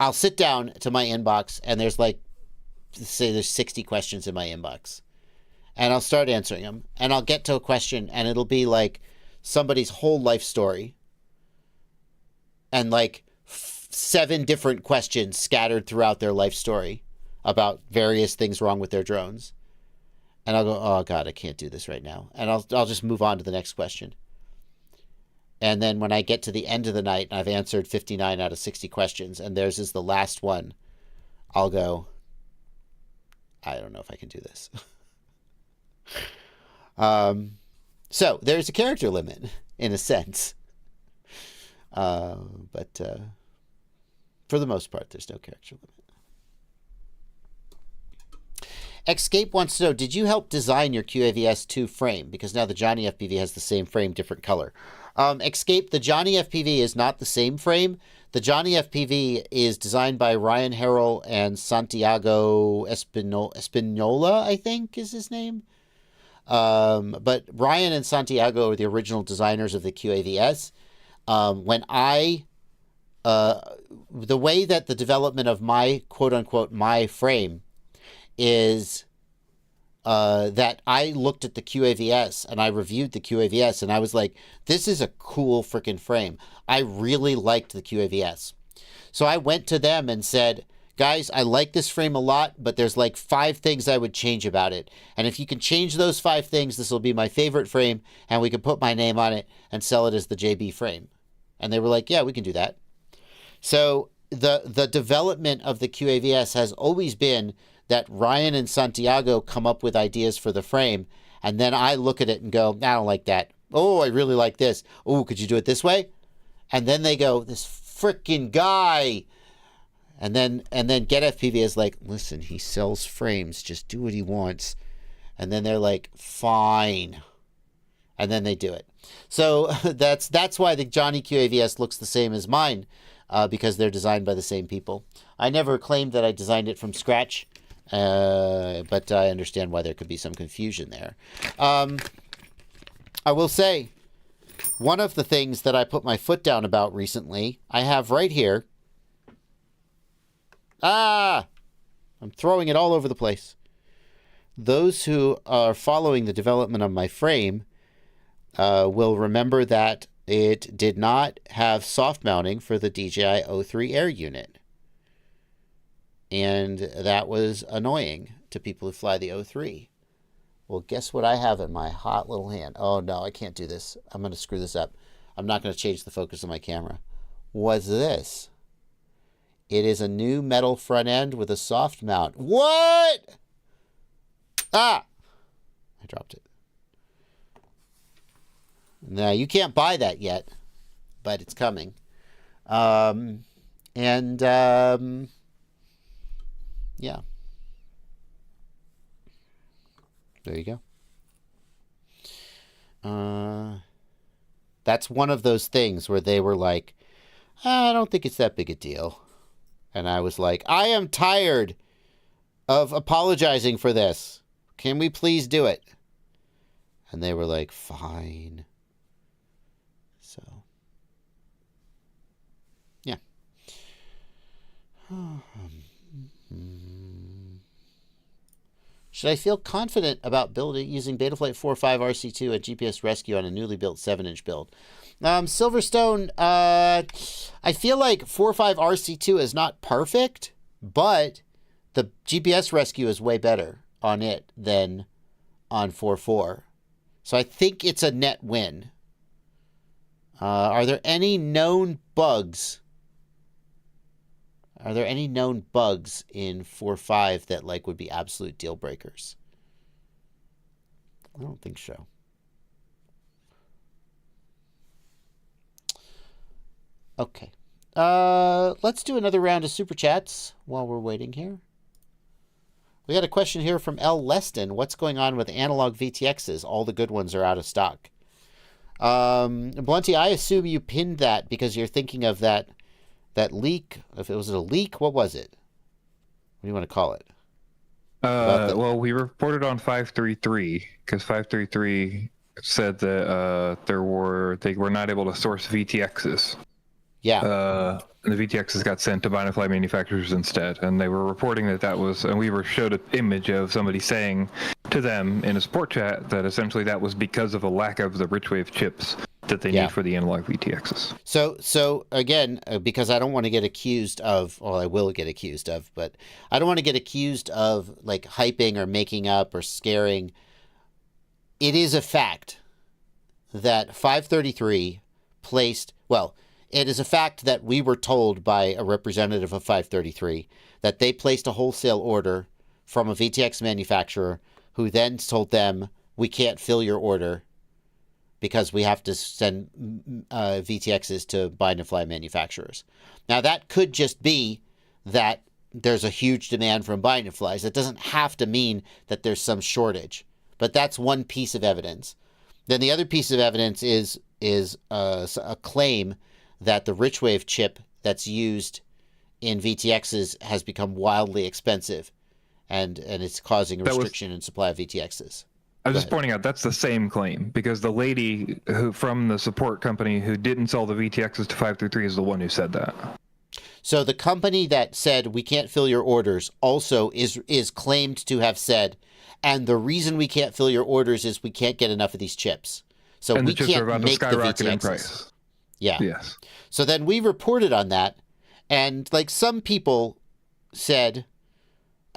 I'll sit down to my inbox and there's there's 60 questions in my inbox. And I'll start answering them. And I'll get to a question and it'll be like somebody's whole life story. And like 7 different questions scattered throughout their life story about various things wrong with their drones. And I'll go, oh God, I can't do this right now. And I'll just move on to the next question. And then when I get to the end of the night and I've answered 59 out of 60 questions and theirs is the last one, I'll go, I don't know if I can do this. So there's a character limit in a sense. But for the most part, there's no character limit. Escape wants to know, did you help design your QAVS2 frame? Because now the Johnny FPV has the same frame, different color. Escape, the Johnny FPV is not the same frame. The Johnny FPV is designed by Ryan Harrell and Santiago Espinola, I think is his name. But Ryan and Santiago are the original designers of the QAVS. The way that the development of my quote-unquote my frame is that I looked at the QAVS and I reviewed the QAVS and I was like, this is a cool freaking frame. I really liked the QAVS. So I went to them and said, guys, I like this frame a lot, but there's like 5 things I would change about it. And if you can change those 5 things, this will be my favorite frame and we can put my name on it and sell it as the JB frame. And they were like, yeah, we can do that. So the development of the QAVS has always been that Ryan and Santiago come up with ideas for the frame, and then I look at it and go, I don't like that. Oh, I really like this. Oh, could you do it this way? And then they go, this freaking guy. And then Get FPV is like, listen, he sells frames. Just do what he wants. And then they're like, fine. And then they do it. So that's why the Johnny QAVS looks the same as mine, because they're designed by the same people. I never claimed that I designed it from scratch. But I understand why there could be some confusion there. I will say, one of the things that I put my foot down about recently, I have right here. I'm throwing it all over the place. Those who are following the development of my frame will remember that it did not have soft mounting for the DJI O3 Air unit. And that was annoying to people who fly the O3. Well, guess what I have in my hot little hand? Oh, no, I can't do this. I'm going to screw this up. I'm not going to change the focus of my camera. What's this? It is a new metal front end with a soft mount. What? Ah! I dropped it. Now, you can't buy that yet, but it's coming. Yeah. There you go. That's one of those things where they were like, I don't think it's that big a deal. And I was like, I am tired of apologizing for this. Can we please do it? And they were like, fine. So, yeah. Should I feel confident about using Betaflight 4.5 RC2 at GPS Rescue on a newly built 7-inch build? Silverstone, I feel like 4.5 RC2 is not perfect, but the GPS Rescue is way better on it than on 4.4. So I think it's a net win. Are there any known bugs? Are there any known bugs in 4.5 that would be absolute deal breakers? I don't think so. Okay. Let's do another round of super chats while we're waiting here. We got a question here from L. Leston. What's going on with analog VTXs? All the good ones are out of stock. Blunty, I assume you pinned that because you're thinking of that leak. If it was a leak, what was it? What do you want to call it? Well, we reported on 533 because 533 said that they were not able to source VTXs. Yeah. The VTXs got sent to bind-and-fly manufacturers instead, and they were reporting that was, and we showed an image of somebody saying to them in a support chat that essentially that was because of a lack of the rich wave chips that they need for the analog VTXs. So again, because I don't want to get accused of, well, I will get accused of, but I don't want to get accused of hyping or making up or scaring. It is a fact that 533 placed, well, it is a fact that we were told by a representative of 533 that they placed a wholesale order from a VTX manufacturer who then told them, we can't fill your order because we have to send VTXs to bind-and-fly manufacturers. Now, that could just be that there's a huge demand from bind-and-flies. That doesn't have to mean that there's some shortage, but that's one piece of evidence. Then the other piece of evidence is a claim that the rich wave chip that's used in VTXs has become wildly expensive, and it's causing a restriction in supply of VTXs. I was just pointing out that's the same claim because the lady who from the support company who didn't sell the VTXs to 533 is the one who said that. So the company that said we can't fill your orders also is claimed to have said, and the reason we can't fill your orders is we can't get enough of these chips. So and we the chips can't are about make to skyrocket the VTXs. in price. Yeah. Yes. So then we reported on that, and some people said,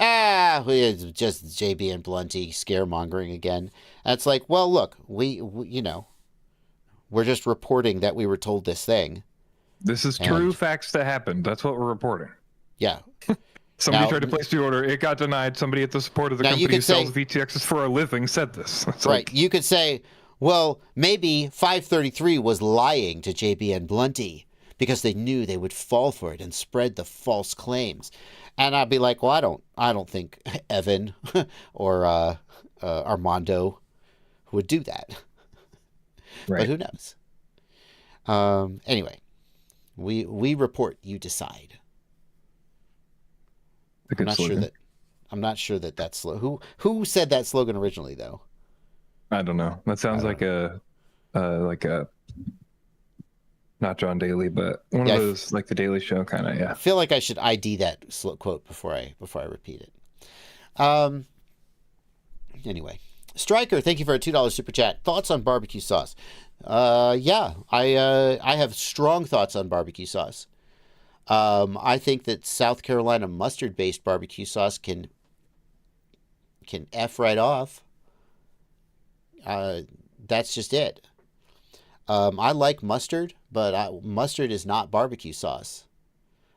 it's just JB and Blunty scaremongering again. And it's well, look, we we're just reporting that we were told this thing. This is true facts that happened. That's what we're reporting. Yeah. Somebody tried to place the order. It got denied. Somebody at the support of the company who sells VTXs for a living said this. It's right. You could say, well, maybe 533 was lying to JB and Blunty because they knew they would fall for it and spread the false claims. And I'd be like, well, I don't think Evan or Armando would do that. Right. But who knows? Anyway, we report, you decide. I'm not sure that that's who said that slogan originally, though. I don't know. That sounds like a not John Daly, but one of those like the Daily Show kind of. Yeah. I feel like I should ID that quote before I repeat it. Anyway, Stryker, thank you for a $2 super chat. Thoughts on barbecue sauce? I have strong thoughts on barbecue sauce. I think that South Carolina mustard-based barbecue sauce can F right off. That's just it. I like mustard, but mustard is not barbecue sauce.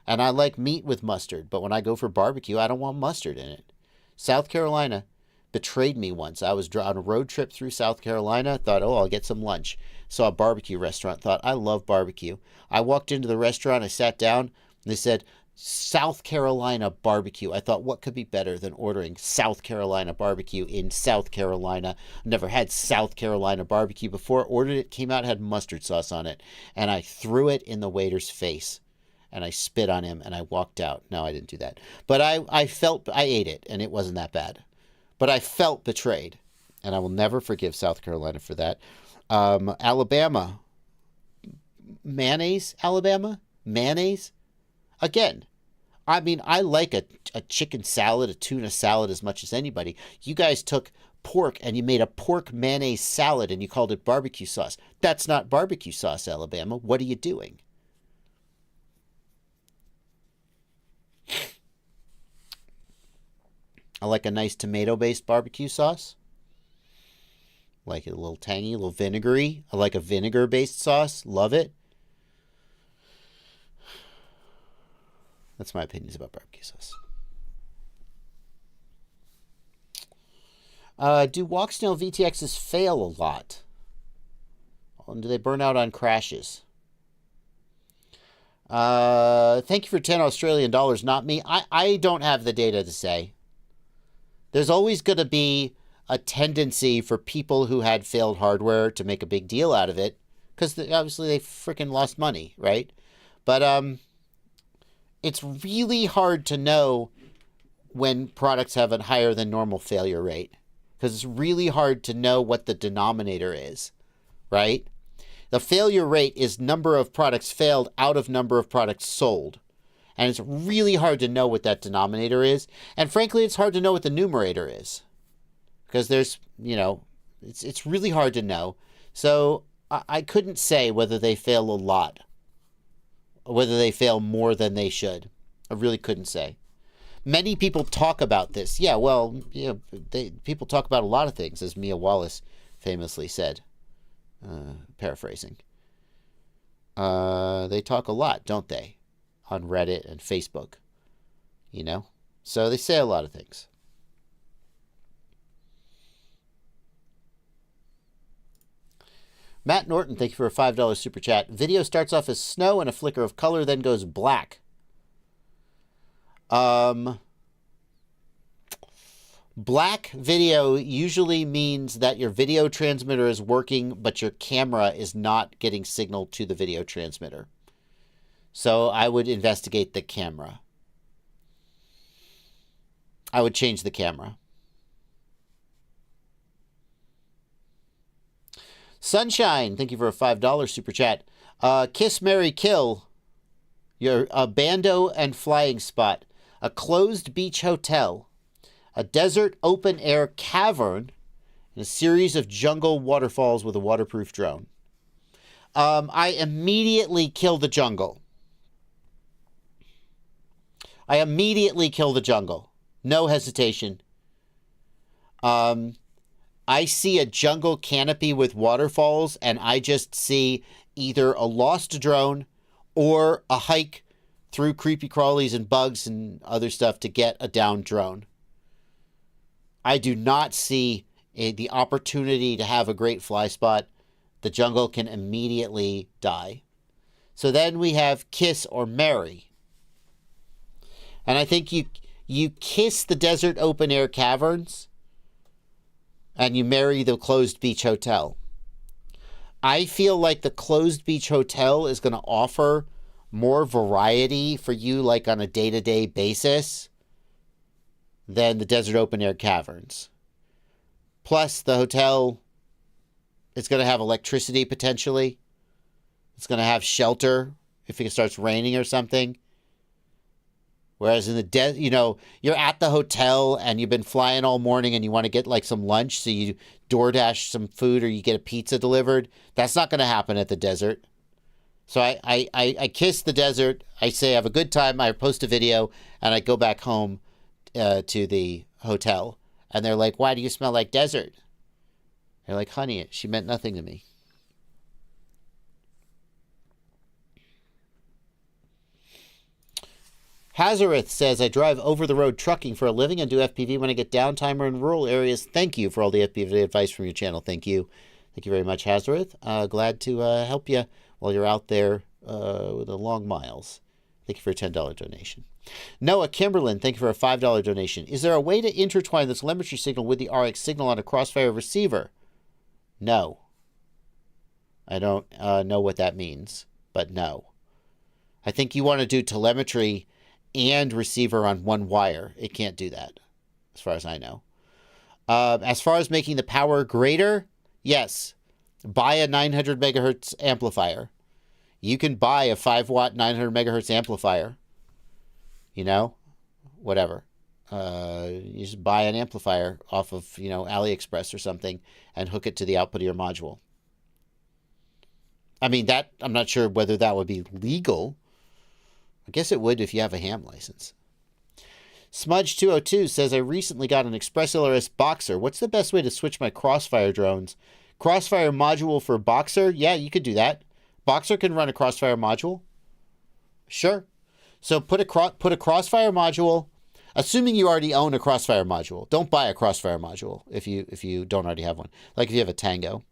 And I like meat with mustard, but when I go for barbecue, I don't want mustard in it. South Carolina betrayed me once. I was on a road trip through South Carolina, thought, I'll get some lunch. Saw a barbecue restaurant, thought, I love barbecue. I walked into the restaurant, I sat down, and they said, South Carolina barbecue. I thought, what could be better than ordering South Carolina barbecue in South Carolina? Never had South Carolina barbecue before. Ordered it, came out, had mustard sauce on it. And I threw it in the waiter's face. And I spit on him and I walked out. No, I didn't do that. But I ate it and it wasn't that bad. But I felt betrayed. And I will never forgive South Carolina for that. Alabama. Mayonnaise, Alabama? Mayonnaise? Again, I mean, I like a chicken salad, a tuna salad as much as anybody. You guys took pork and you made a pork mayonnaise salad and you called it barbecue sauce. That's not barbecue sauce, Alabama. What are you doing? I like a nice tomato-based barbecue sauce. Like it a little tangy, a little vinegary. I like a vinegar-based sauce. Love it. That's my opinions about barbecue sauce. Do walk-snail VTXs fail a lot? And do they burn out on crashes? Thank you for 10 Australian dollars, not me. I don't have the data to say. There's always going to be a tendency for people who had failed hardware to make a big deal out of it because obviously they freaking lost money, right? But it's really hard to know when products have a higher than normal failure rate because it's really hard to know what the denominator is, right? The failure rate is number of products failed out of number of products sold. And it's really hard to know what that denominator is. And frankly, it's hard to know what the numerator is. Because there's, you know, it's really hard to know. So I couldn't say whether they fail a lot. Or whether they fail more than they should. I really couldn't say. Many people talk about this. Yeah, well, you know, people talk about a lot of things, as Mia Wallace famously said. Paraphrasing. They talk a lot, don't they? On Reddit and Facebook. You know? So they say a lot of things. Matt Norton, thank you for a $5 super chat. Video starts off as snow and a flicker of color, then goes black. Black video usually means that your video transmitter is working, but your camera is not getting signal to the video transmitter. So I would investigate the camera. I would change the camera. Sunshine, thank you for a $5 super chat. Kiss, Marry, Kill. Your Bando and Flying Spot. A closed beach hotel. A desert open air cavern. And a series of jungle waterfalls with a waterproof drone. I immediately kill the jungle. I immediately kill the jungle. No hesitation. I see a jungle canopy with waterfalls, and I just see either a lost drone or a hike through creepy crawlies and bugs and other stuff to get a downed drone. I do not see the opportunity to have a great fly spot. The jungle can immediately die. So then we have kiss or marry. And I think you kiss the desert open air caverns and you marry the closed beach hotel. I feel like the closed beach hotel is going to offer more variety for you, like on a day-to-day basis, than the desert open air caverns. Plus, the hotel is going to have electricity potentially. It's going to have shelter if it starts raining or something. Whereas in the desert, you know, you're at the hotel and you've been flying all morning and you want to get like some lunch, so you DoorDash some food or you get a pizza delivered. That's not going to happen at the desert. So I kiss the desert. I say I have a good time. I post a video and I go back home to the hotel. And they're like, "Why do you smell like desert?" They're like, "Honey, she meant nothing to me." Hazareth says, "I drive over-the-road trucking for a living and do FPV when I get downtime or in rural areas. Thank you for all the FPV advice from your channel." Thank you. Thank you very much, Hazareth. Glad to help you while you're out there with the long miles. Thank you for a $10 donation. Noah Kimberlin, thank you for a $5 donation. Is there a way to intertwine the telemetry signal with the RX signal on a Crossfire receiver? No. I don't know what that means, but no. I think you want to do telemetry and receiver on one wire. It can't do that, as far as I know. As far as making the power greater, yes. Buy a 900 megahertz amplifier. You can buy a 5-watt 900 megahertz amplifier. you know, whatever. You just buy an amplifier off of, you know, AliExpress or something and hook it to the output of your module. I mean, that, I'm not sure whether that would be legal. I guess it would if you have a ham license. Smudge202 says, I recently got an ExpressLRS Boxer. What's the best way to switch my Crossfire drones? Crossfire module for Boxer? Yeah, you could do that. Boxer can run a Crossfire module. Sure. So put a Crossfire module, assuming you already own a Crossfire module. Don't buy a Crossfire module if you don't already have one. Like if you have a Tango.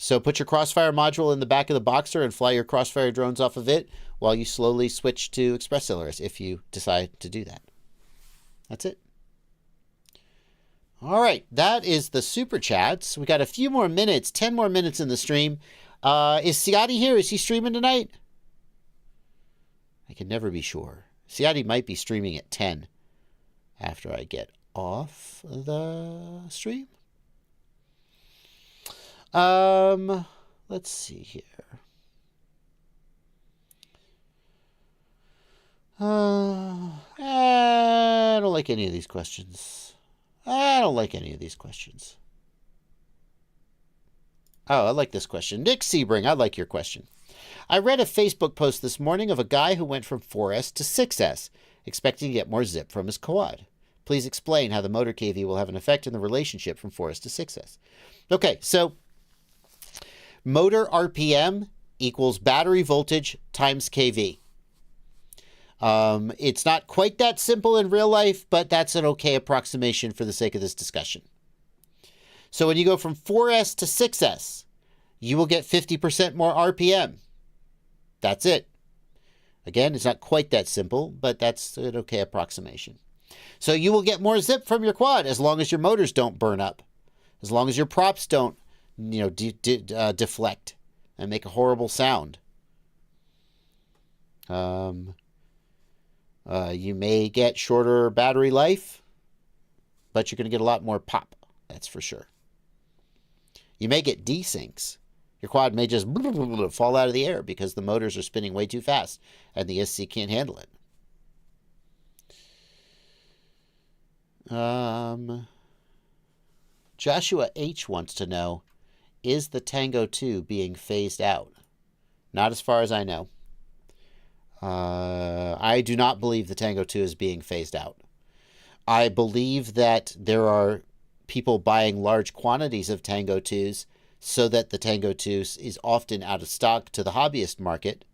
So put your Crossfire module in the back of the Boxer and fly your Crossfire drones off of it while you slowly switch to ExpressLRS if you decide to do that. That's it. All right, that is the Super Chats. We got a few more minutes, 10 more minutes in the stream. Is Ciati here? Is he streaming tonight? I can never be sure. Ciati might be streaming at 10 after I get off the stream. Let's see here. I don't like any of these questions. I Oh, I like this question. Nick Sebring, I like your question. I read a Facebook post this morning of a guy who went from 4S to 6S, expecting to get more zip from his quad. Please explain how the motor KV will have an effect in the relationship from 4S to 6S. Okay, so motor RPM equals battery voltage times KV. It's not quite that simple in real life, but that's an okay approximation for the sake of this discussion. So when you go from 4S to 6S, you will get 50% more RPM. That's it. Again, it's not quite that simple, but that's an okay approximation. So you will get more zip from your quad as long as your motors don't burn up, as long as your props don't, you know, deflect and make a horrible sound. You may get shorter battery life, but you're going to get a lot more pop. That's for sure. You may get desyncs. Your quad may just fall out of the air because the motors are spinning way too fast and the SC can't handle it. Joshua H. wants to know, is the Tango 2 being phased out? Not as far as I know. I do not believe the Tango 2 is being phased out. I believe that there are people buying large quantities of Tango 2s so that the Tango 2 is often out of stock to the hobbyist market,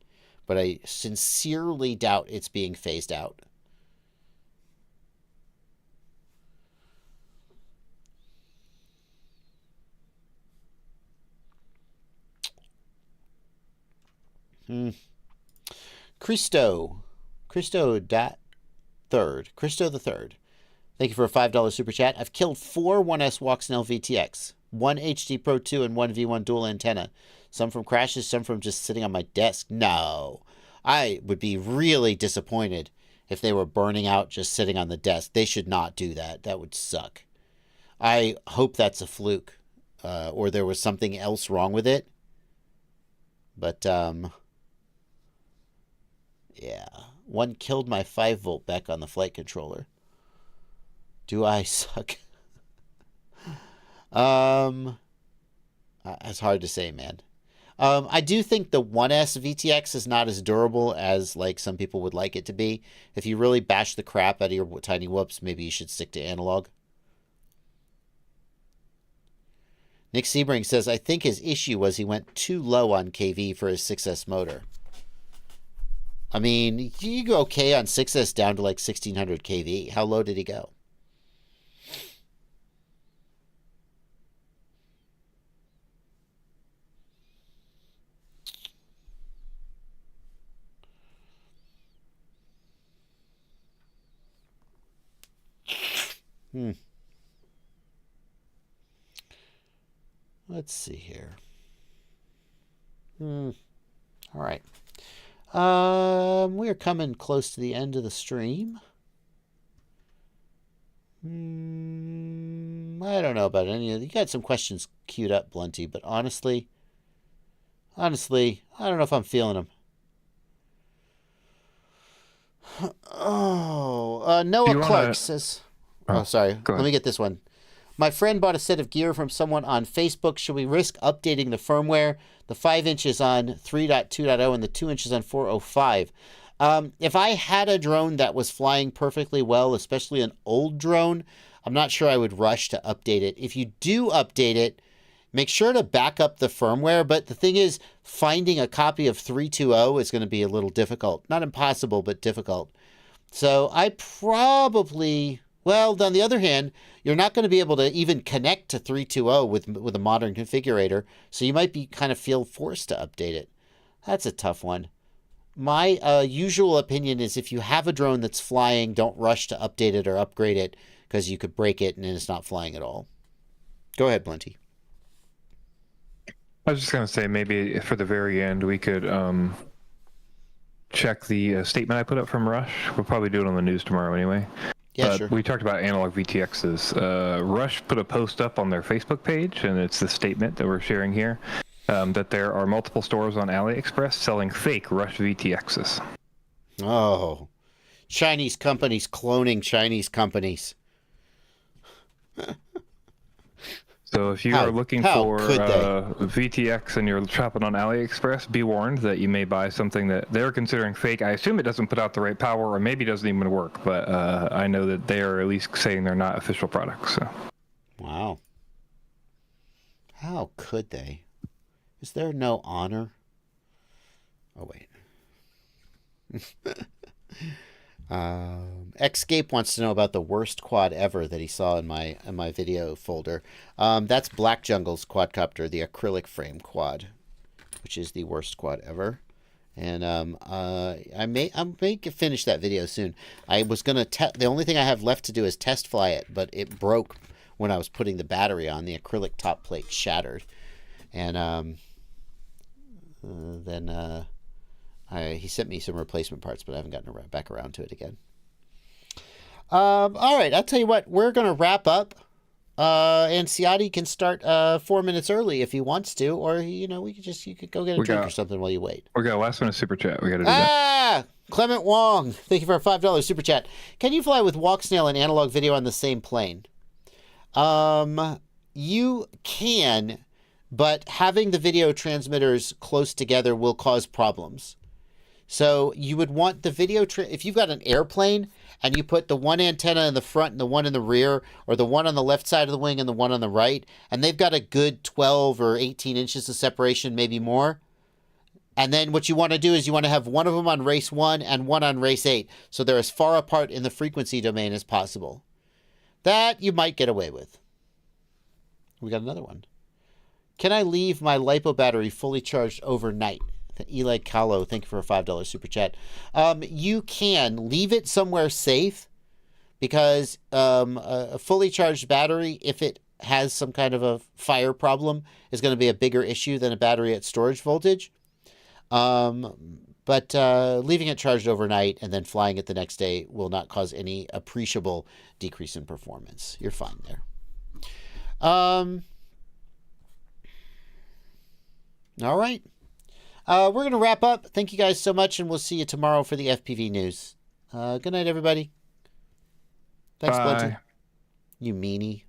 but I sincerely doubt it's being phased out. Christo the Third. Thank you for a $5 super chat. I've killed 4 1S Walksnail VTX, 1 HD Pro 2, and 1 V1 dual antenna. Some from crashes, some from just sitting on my desk. No, I would be really disappointed if they were burning out just sitting on the desk. They should not do that. That would suck. I hope that's a fluke, or there was something else wrong with it. But, yeah. One killed my 5-volt back on the flight controller. Do I suck? It's hard to say, man. I do think the 1S VTX is not as durable as like some people would like it to be. If you really bash the crap out of your tiny whoops, maybe you should stick to analog. Nick Sebring says, I think his issue was he went too low on KV for his 6S motor. I mean, you go okay on 6S down to like 1600 KV. How low did he go? Let's see here. All right. We are coming close to the end of the stream. I don't know about any of you. Got some questions queued up, Blunty, but honestly, Honestly, I don't know if I'm feeling them. Noah Clark says... Oh, sorry. Go Let ahead. me get this one. My friend bought a set of gear from someone on Facebook. Should we risk updating the firmware? The 5 inches on 3.2.0 and the 2 inches on 4.05. If I had a drone that was flying perfectly well, especially an old drone, I'm not sure I would rush to update it. If you do update it, make sure to back up the firmware. But the thing is, finding a copy of 3.2.0 is going to be a little difficult. Not impossible, but difficult. So I probably... Well, on the other hand, you're not going to be able to even connect to 3.2.0 with a modern configurator, so you might be kind of feel forced to update it. That's a tough one. My usual opinion is if you have a drone that's flying, don't rush to update it or upgrade it, because you could break it and then it's not flying at all. Go ahead, Blinty. I was just going to say, maybe for the very end, we could check the statement I put up from Rush. We'll probably do it on the news tomorrow anyway. Yeah, sure. We talked about analog VTXs. Rush put a post up on their Facebook page, and it's the statement that we're sharing here, that there are multiple stores on AliExpress selling fake Rush VTXs. Oh, Chinese companies cloning Chinese companies. So if you are looking for could VTX and you're shopping on AliExpress, be warned that you may buy something that they're considering fake. I assume it doesn't put out the right power, or maybe doesn't even work, but I know that they are at least saying they're not official products. So. Wow. How could they? Is there no honor? Oh, wait. Xscape wants to know about the worst quad ever that he saw in my video folder. That's Black Jungle's quadcopter, the acrylic frame quad, which is the worst quad ever. And I may finish that video soon. I was gonna the only thing I have left to do is test fly it, but it broke when I was putting the battery on. The acrylic top plate shattered, and then he sent me some replacement parts, but I haven't gotten back around to it again. All right, I'll tell you what, we're going to wrap up. And Ciati can start 4 minutes early if he wants to, or, you could go get a drink or something while you wait. We got a last minute super chat. We got to do that. Clement Wong, thank you for a $5 super chat. Can you fly with walk snail and analog video on the same plane? You can, but having the video transmitters close together will cause problems. So you would want the video, if you've got an airplane and you put the one antenna in the front and the one in the rear, or the one on the left side of the wing and the one on the right, and they've got a good 12 or 18 inches of separation, maybe more. And then what you want to do is you want to have one of them on race 1 and one on race 8. So they're as far apart in the frequency domain as possible. That you might get away with. We got another one. Can I leave my LiPo battery fully charged overnight? Eli Kahlo, thank you for a $5 super chat. You can leave it somewhere safe, because a fully charged battery, if it has some kind of a fire problem, is going to be a bigger issue than a battery at storage voltage. But leaving it charged overnight and then flying it the next day will not cause any appreciable decrease in performance. You're fine there. All right. We're going to wrap up. Thank you guys so much, and we'll see you tomorrow for the FPV news. Good night, everybody. Thanks, Blinty. You meanie.